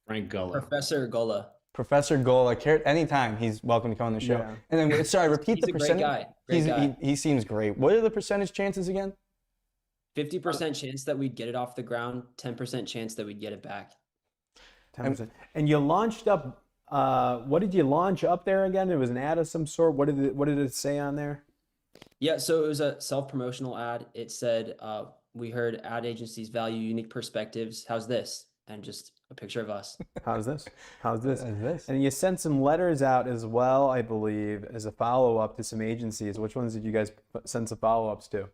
Frank Gullah. Professor Gola. Professor Gola. Anytime he's welcome to come on the show. Yeah. And then, sorry, repeat He's the a great percentage. guy. Great guy. He seems great. What are the percentage chances again? 50% chance that we'd get it off the ground, 10% chance that we'd get it back. 10%. And you launched up. What did you launch up there again? It was an ad of some sort. What did it say on there? Yeah, so it was a self-promotional ad. It said, we heard ad agencies value unique perspectives. How's this? And just a picture of us. How's this? How's this? And you sent some letters out as well, I believe, as a follow-up to some agencies. Which ones did you guys send some follow-ups to?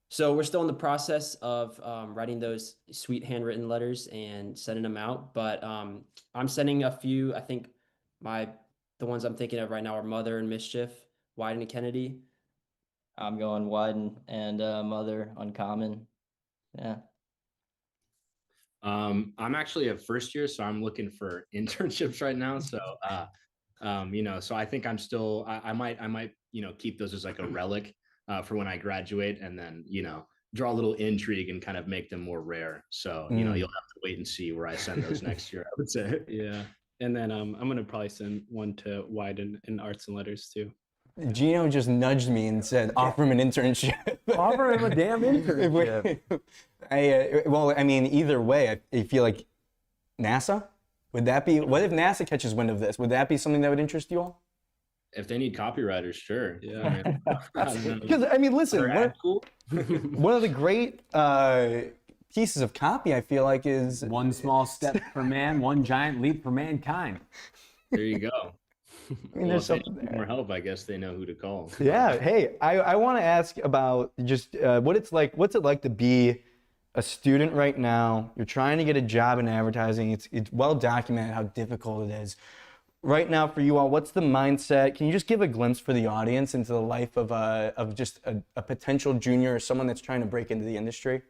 So we're still in the process of writing those sweet handwritten letters and sending them out. But I'm sending a few. I think the ones I'm thinking of right now are Mother and Mischief, Wyden and Kennedy. I'm going Wyden and Mother, Uncommon. Yeah. I'm actually a first year, so I'm looking for internships right now. So, so I think I'm still, I might, keep those as like a relic for when I graduate, and then, draw a little intrigue and kind of make them more rare. So, you'll have to wait and see where I send those next year, I would say. yeah. And then I'm going to probably send one to Wyden in arts and letters too. Geno just nudged me and said, offer him an internship. Offer him a damn internship. Either way, I feel like NASA, what if NASA catches wind of this? Would that be something that would interest you all? If they need copywriters, sure. Yeah. Because, listen, one of the great pieces of copy, I feel like, is one small step for man, one giant leap for mankind. There you go. There's if they something need there. more help, I guess they know who to call. Yeah. Hey, I want to ask about just what's it like to be a student right now? You're trying to get a job in advertising. It's well documented how difficult it is. Right now for you all, what's the mindset? Can you just give a glimpse for the audience into the life of just a potential junior or someone that's trying to break into the industry?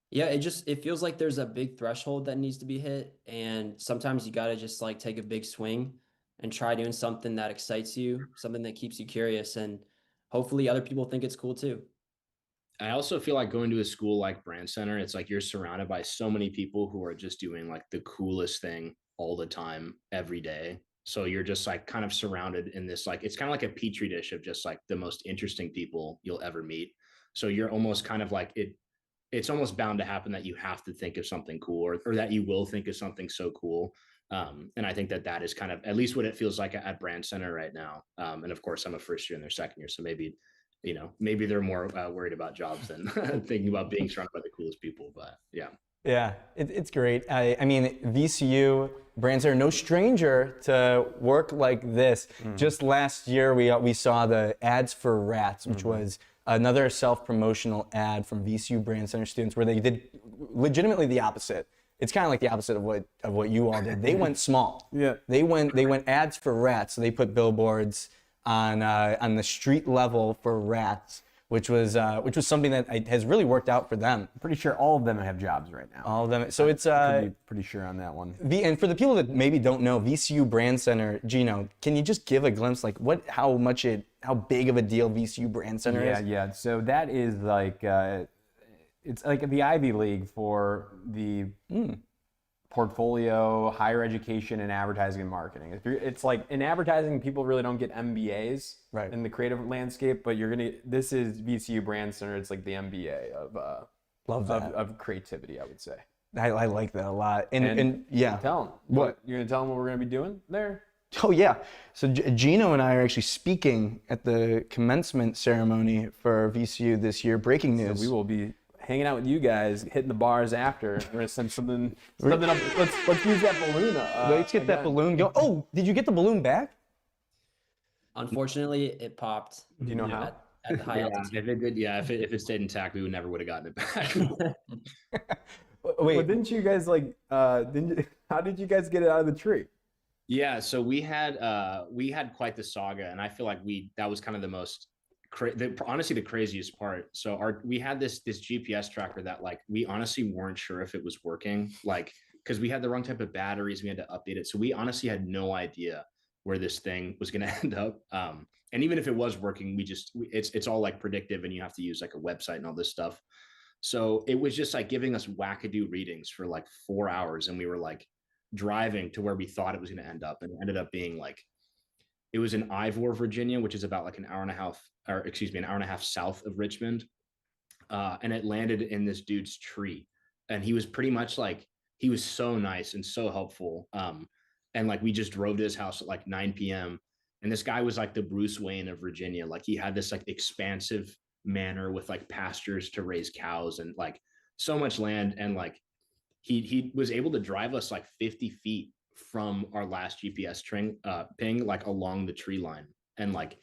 Yeah, it feels like there's a big threshold that needs to be hit. And sometimes you got to just like take a big swing and try doing something that excites you, something that keeps you curious. And hopefully other people think it's cool too. I also feel like going to a school like Brandcenter, it's like you're surrounded by so many people who are just doing like the coolest thing all the time, every day. So you're just like kind of surrounded in this, like, it's kind of like a petri dish of just like the most interesting people you'll ever meet. So you're almost kind of like it's almost bound to happen that you have to think of something cool or that you will think of something so cool. And I think that is kind of at least what it feels like at Brandcenter right now. And of course, I'm a first year and they're second year. So maybe they're more worried about jobs than thinking about being surrounded by the coolest people. But yeah. Yeah, it's great. VCU, Brandcenter, no stranger to work like this. Just last year, we saw the Ads for Rats, which was another self-promotional ad from VCU Brandcenter Students, where they did legitimately the opposite. It's kind of like the opposite of what you all did. They went small. Yeah. They went Ads for Rats. So they put billboards on the street level for rats, which was something that has really worked out for them. I'm pretty sure all of them have jobs right now. All of them. So it's pretty sure on that one. And for the people that maybe don't know, VCU Brandcenter, Geno, can you just give a glimpse, like how big of a deal VCU Brandcenter is? Yeah. So that is like it's like the Ivy League for the portfolio, higher education, and advertising and marketing. It's like in advertising, people really don't get MBAs in the creative landscape, but this is VCU Brandcenter. It's like the MBA of creativity, I would say. I like that a lot. And yeah. Tell them. What? You're going to tell them what we're going to be doing there? Oh, yeah. So Geno and I are actually speaking at the commencement ceremony for VCU this year. Breaking news. So we will be hanging out with you guys, hitting the bars after. We're gonna send something up. Let's use that balloon. Let's get that balloon going. Oh, did you get the balloon back? Unfortunately, it popped. Do you know how? At the high altitude. If it stayed intact, we would never would have gotten it back. Wait, but didn't you guys how did you guys get it out of the tree? Yeah, so we had quite the saga, and I feel like that was kind of the most honestly the craziest part. So we had this GPS tracker that like we honestly weren't sure if it was working, like because we had the wrong type of batteries, we had to update it, so we honestly had no idea where this thing was going to end up. And even if it was working, it's all like predictive, and you have to use like a website and all this stuff. So it was just like giving us wackadoo readings for like 4 hours, and we were like driving to where we thought it was going to end up, and it ended up being like it was in Ivor, Virginia, which is about like an hour and a half south of Richmond. And it landed in this dude's tree. And he was pretty much like, he was so nice and so helpful. And like, we just drove to his house at like 9 p.m. And this guy was like the Bruce Wayne of Virginia. Like he had this like expansive manor with like pastures to raise cows and like so much land. And like, he was able to drive us like 50 feet from our last GPS ping, like along the tree line, and like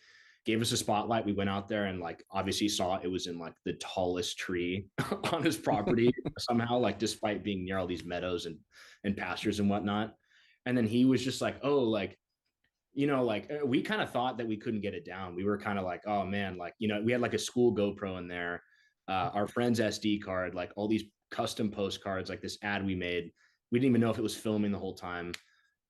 gave us a spotlight. We went out there and like obviously saw it was in like the tallest tree on his property somehow, like despite being near all these meadows and pastures and whatnot. And then he was just like, oh, like, you know, like we kind of thought that we couldn't get it down. We were kind of like, oh man, like, you know, we had like a school GoPro in there, our friend's SD card, like all these custom postcards, like this ad we made. We didn't even know if it was filming the whole time.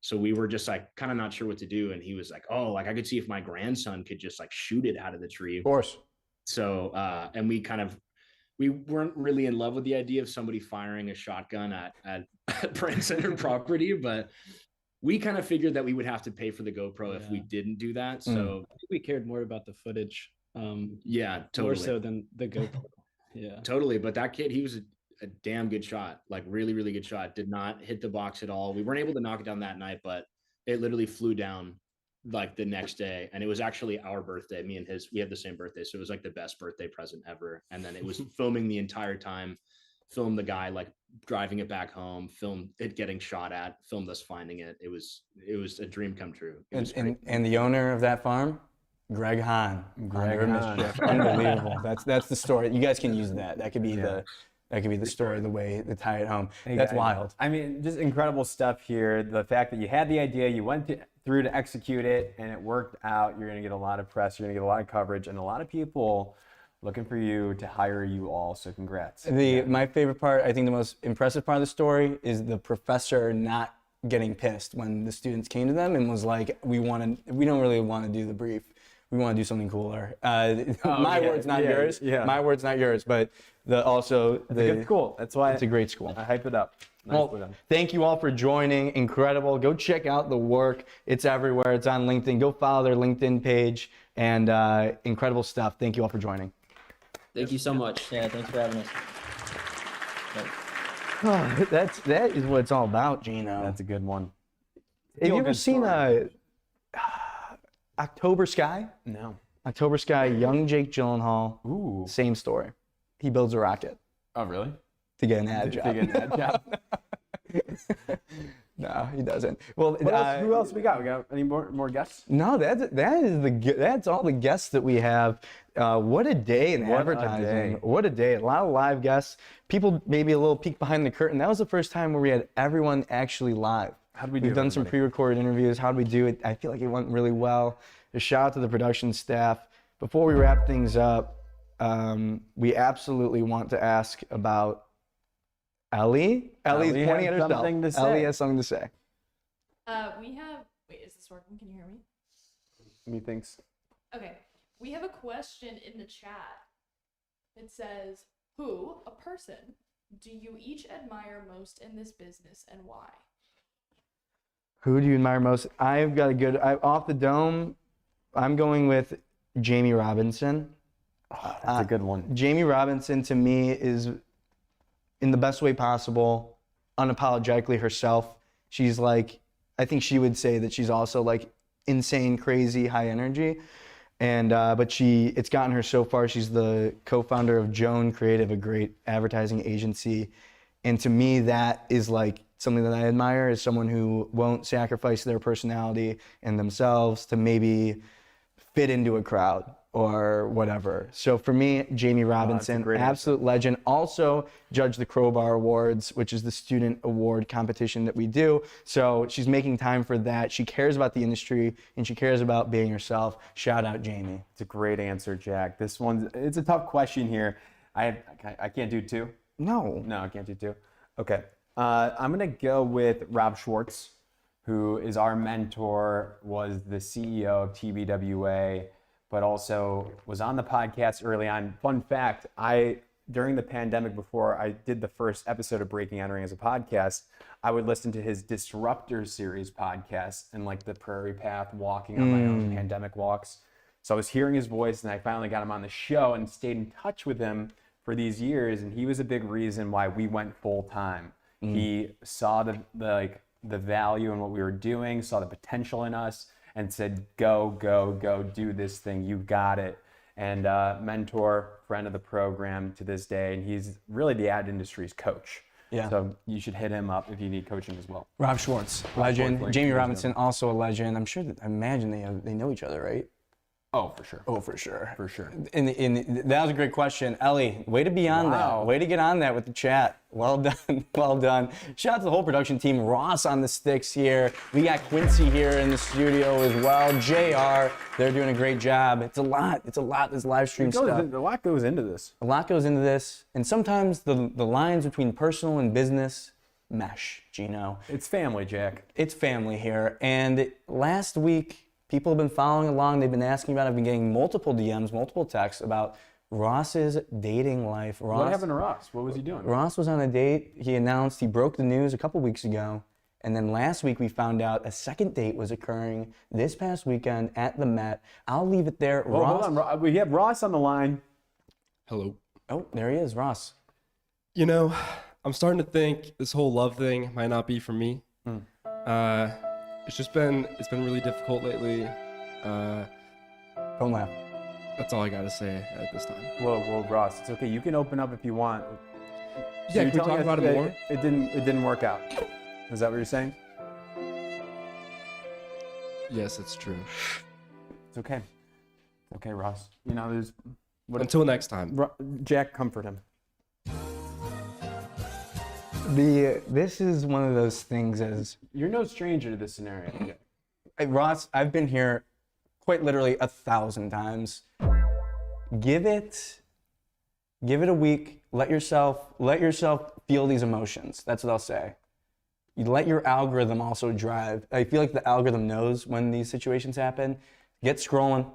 So we were just like kind of not sure what to do. And he was like, oh, like I could see if my grandson could just like shoot it out of the tree. Of course. So, and we weren't really in love with the idea of somebody firing a shotgun at Brandcenter property, but we kind of figured that we would have to pay for the GoPro if we didn't do that. So I think we cared more about the footage. Yeah, totally. More so than the GoPro. Yeah, totally. But that kid, he was a damn good shot, like really, really good shot. Did not hit the box at all. We weren't able to knock it down that night, but it literally flew down like the next day. And it was actually our birthday. Me and we had the same birthday. So it was like the best birthday present ever. And then it was filming the entire time, filmed the guy like driving it back home, filmed it getting shot at, filmed us finding it. It was a dream come true. And the owner of that farm, Greg Hahn. Mischief. Unbelievable. That's the story. You guys can use that. That could be the story, the way to tie it home. That's wild. I mean, just incredible stuff here. The fact that you had the idea, you went through to execute it, and it worked out. You're going to get a lot of press. You're going to get a lot of coverage, and a lot of people looking for you to hire you all. So congrats. My favorite part, I think the most impressive part of the story, is the professor not getting pissed when the students came to them and was like, we don't really want to do the brief. We want to do something cooler. My word's not yours. Yeah. My word's not yours, but it's a good school. That's why it's a great school. I hype it up. Well, thank you all for joining. Incredible. Go check out the work. It's everywhere. It's on LinkedIn. Go follow their LinkedIn page, and incredible stuff. Thank you all for joining. Thank you so much. Yeah, thanks for having us. Oh, that is what it's all about, Geno. That's a good one. Have you ever seen October Sky? No. October Sky, young Jake Gyllenhaal. Ooh. Same story. He builds a rocket. Oh, really? To get an ad job. To get an ad job. No, he doesn't. Well, who else we got? We got any more guests? No, that's all the guests that we have. What a day in advertising. What a day. A lot of live guests. People maybe a little peek behind the curtain. That was the first time where we had everyone actually live. How did we do? We've done some pre-recorded interviews. How did we do it? I feel like it went really well. A shout out to the production staff. Before we wrap things up, we absolutely want to ask about Ellie. Ellie's Ellie pointing at has herself. something to say. Ellie has something to say. We have, wait, is this working? Can you hear me? Methinks. Okay. We have a question in the chat. It says, who, a person, do you each admire most in this business and why? Who do you admire most? I've got a good, off the dome, I'm going with Jamie Robinson. That's a good one. Jamie Robinson to me is, in the best way possible, unapologetically herself. She's like, I think she would say that she's also like insane, crazy, high energy. And but it's gotten her so far. She's the co-founder of Joan Creative, a great advertising agency. And to me, that is like something that I admire, is someone who won't sacrifice their personality and themselves to maybe fit into a crowd or whatever. So for me, Jamie Robinson, absolute legend. Also judged the Crowbar Awards, which is the student award competition that we do. So she's making time for that. She cares about the industry and she cares about being herself. Shout out Jamie. It's a great answer, Jack. This one's, it's a tough question here. I can't do two. No, I can't do two. Okay. I'm gonna go with Rob Schwartz, who is our mentor, was the CEO of TBWA, but also was on the podcast early on. Fun fact, during the pandemic, before I did the first episode of Breaking Entering as a podcast, I would listen to his Disruptor series podcast and like the Prairie Path, walking on my own pandemic walks. So I was hearing his voice and I finally got him on the show and stayed in touch with him for these years. And he was a big reason why we went full time. He saw the value in what we were doing, saw the potential in us, and said, go, do this thing. You got it. And mentor, friend of the program to this day. And he's really the ad industry's coach. Yeah. So you should hit him up if you need coaching as well. Rob Schwartz, legend. Jamie Robinson, also a legend. I imagine they know each other, right? Oh, for sure. Oh, for sure. For sure. And that was a great question. Ellie, way to be on that. Way to get on that with the chat. Well done. Well done. Shout out to the whole production team. Ross on the sticks here. We got Quincy here in the studio as well. JR, they're doing a great job. It's a lot. This live stream stuff. A lot goes into this. A lot goes into this. And sometimes the lines between personal and business mesh, Geno. It's family, Jack. It's family here. And last week, people have been following along. They've been asking about it. I've been getting multiple DMs, multiple texts about Ross's dating life. What happened to Ross? What was he doing? Ross was on a date. He broke the news a couple weeks ago. And then last week we found out a second date was occurring this past weekend at the Met. I'll leave it there. Well, Ross. hold on. We have Ross on the line. Hello. Oh, there he is, Ross. You know, I'm starting to think this whole love thing might not be for me. It's been really difficult lately. Don't laugh. That's all I gotta say at this time. Well, Ross, it's okay. You can open up if you want. Yeah, can we talk about it more? It didn't work out. Is that what you're saying? Yes, it's true. It's okay. It's okay, Ross. You know, there's. Until next time. Jack, comfort him. This is one of those things as... You're no stranger to this scenario. Ross, I've been here quite literally 1,000 times. Give it a week. Let yourself feel these emotions. That's what I'll say. You let your algorithm also drive. I feel like the algorithm knows when these situations happen. Get scrolling.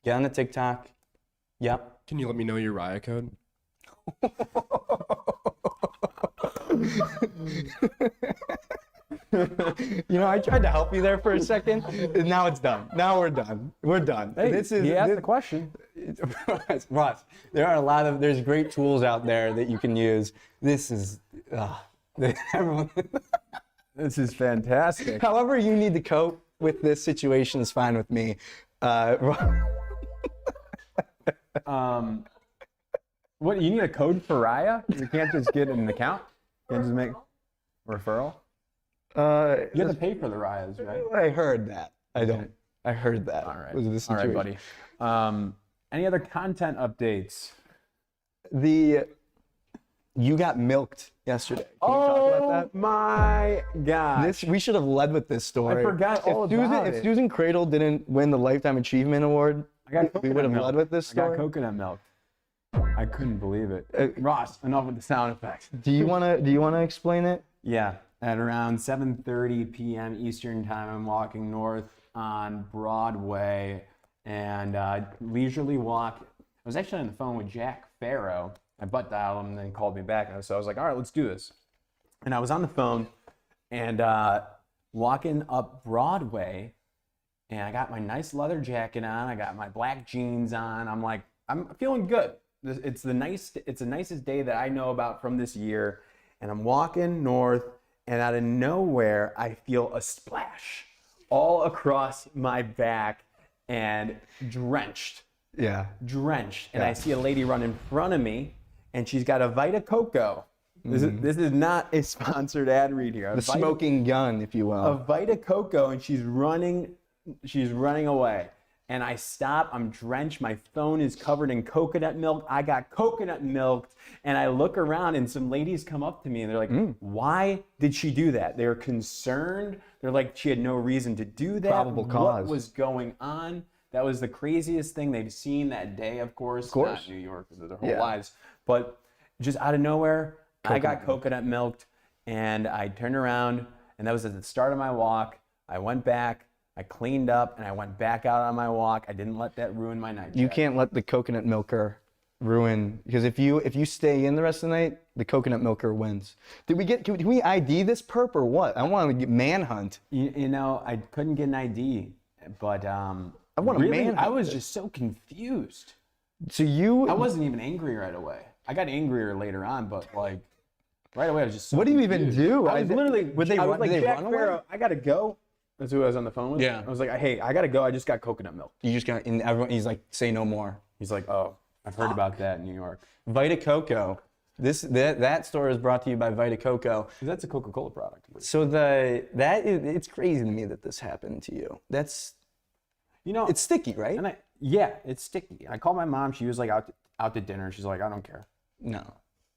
Get on the TikTok. Yep. Can you let me know your Raya code? You know, I tried to help you there for a second. And now it's done. Now we're done. We're done. Hey, he asked the question. Ross, there's great tools out there that you can use. This is, everyone. This is fantastic. However you need to cope with this situation is fine with me. What, you need a code for Raya? You can't just get an account? You can't just make referral? You have to pay for the Rayas, right? I heard that. I heard that. All right. Was the situation. All right, buddy. Any other content updates? You got milked yesterday. Can you talk about that? My God. We should have led with this story. I forgot all about it. If Susan Cradle didn't win the Lifetime Achievement Award, we would have led with this story. I got coconut milk. I couldn't believe it. Ross, enough with the sound effects. Do you wanna explain it? Yeah. At around 7:30 p.m. Eastern time, I'm walking north on Broadway and leisurely walk. I was actually on the phone with Jack Farrow. I butt dialed him and then he called me back. So I was like, all right, let's do this. And I was on the phone and walking up Broadway, and I got my nice leather jacket on. I got my black jeans on. I'm like, I'm feeling good. It's the nicest day that I know about from this year. And I'm walking north, and out of nowhere, I feel a splash all across my back and drenched. Yeah. Drenched. And I see a lady run in front of me, and she's got a Vita Coco. This is not a sponsored ad read here. The smoking gun, if you will. A Vita Coco, and she's running away. And I stop, I'm drenched, my phone is covered in coconut milk. I got coconut milked, and I look around and some ladies come up to me and they're like, why did she do that? They're concerned. They're like, she had no reason to do that. Probable cause. What was going on? That was the craziest thing they've seen that day, of course. Not New York, their whole lives. But just out of nowhere, I got coconut milked, and I turned around, and that was at the start of my walk. I went back, I cleaned up, and I went back out on my walk. I didn't let that ruin my night. You can't let the coconut milker ruin, because if you stay in the rest of the night, the coconut milker wins. Can we ID this perp or what? I want to get manhunt. You know, I couldn't get an ID, but I want to manhunt. I was just so confused. So I wasn't even angry right away. I got angrier later on, but like right away I was just so What do you confused. even do? I was literally, Would they I was run, like, did they Jack run away? Farrow, I gotta go. That's who I was on the phone with. Yeah. I was like, hey, I gotta go. I just got coconut milk. You just got, and everyone, he's like, say no more. He's like, oh, I've heard about that in New York. Vita Coco. That store is brought to you by Vita Coco. That's a Coca-Cola product. So it's crazy to me that this happened to you. That's, it's sticky, right? And yeah, it's sticky. I called my mom. She was like out to dinner. She's like, I don't care. No.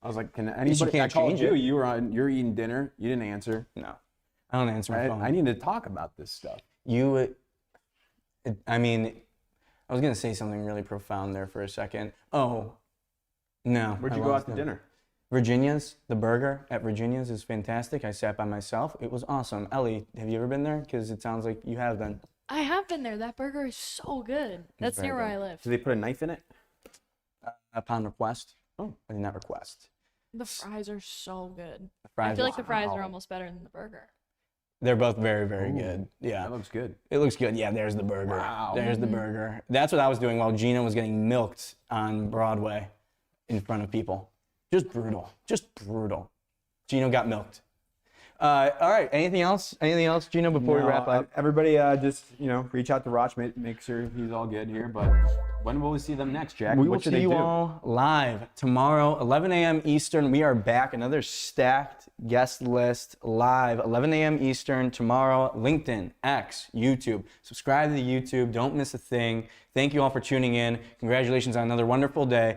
I was like, can least you anybody? can't I called change you. it. You're eating dinner. You didn't answer. No. I don't answer my phone. I need to talk about this stuff. I mean, I was gonna say something really profound there for a second. Oh, no. Where'd you go out to dinner? Virginia's. The burger at Virginia's is fantastic. I sat by myself. It was awesome. Ellie, have you ever been there? Because it sounds like you have been. I have been there. That burger is so good. That's near where I live. Did they put a knife in it? Upon request. Oh, I did not request. The fries are so good. fries I feel are- like the fries are almost better than the burger. They're both very, very good. Yeah. That looks good. It looks good. Yeah, there's the burger. Wow. There's the burger. That's what I was doing while Geno was getting milked on Broadway in front of people. Just brutal. Just brutal. Geno got milked. All right. Anything else? Anything else, Geno, before we wrap up? Everybody just, reach out to Roch, make sure he's all good here. But when will we see them next, Jack? We will What should see they you do? all live tomorrow, 11 a.m. Eastern. We are back. Another stacked guest list live, 11 a.m. Eastern tomorrow. LinkedIn, X, YouTube. Subscribe to the YouTube. Don't miss a thing. Thank you all for tuning in. Congratulations on another wonderful day.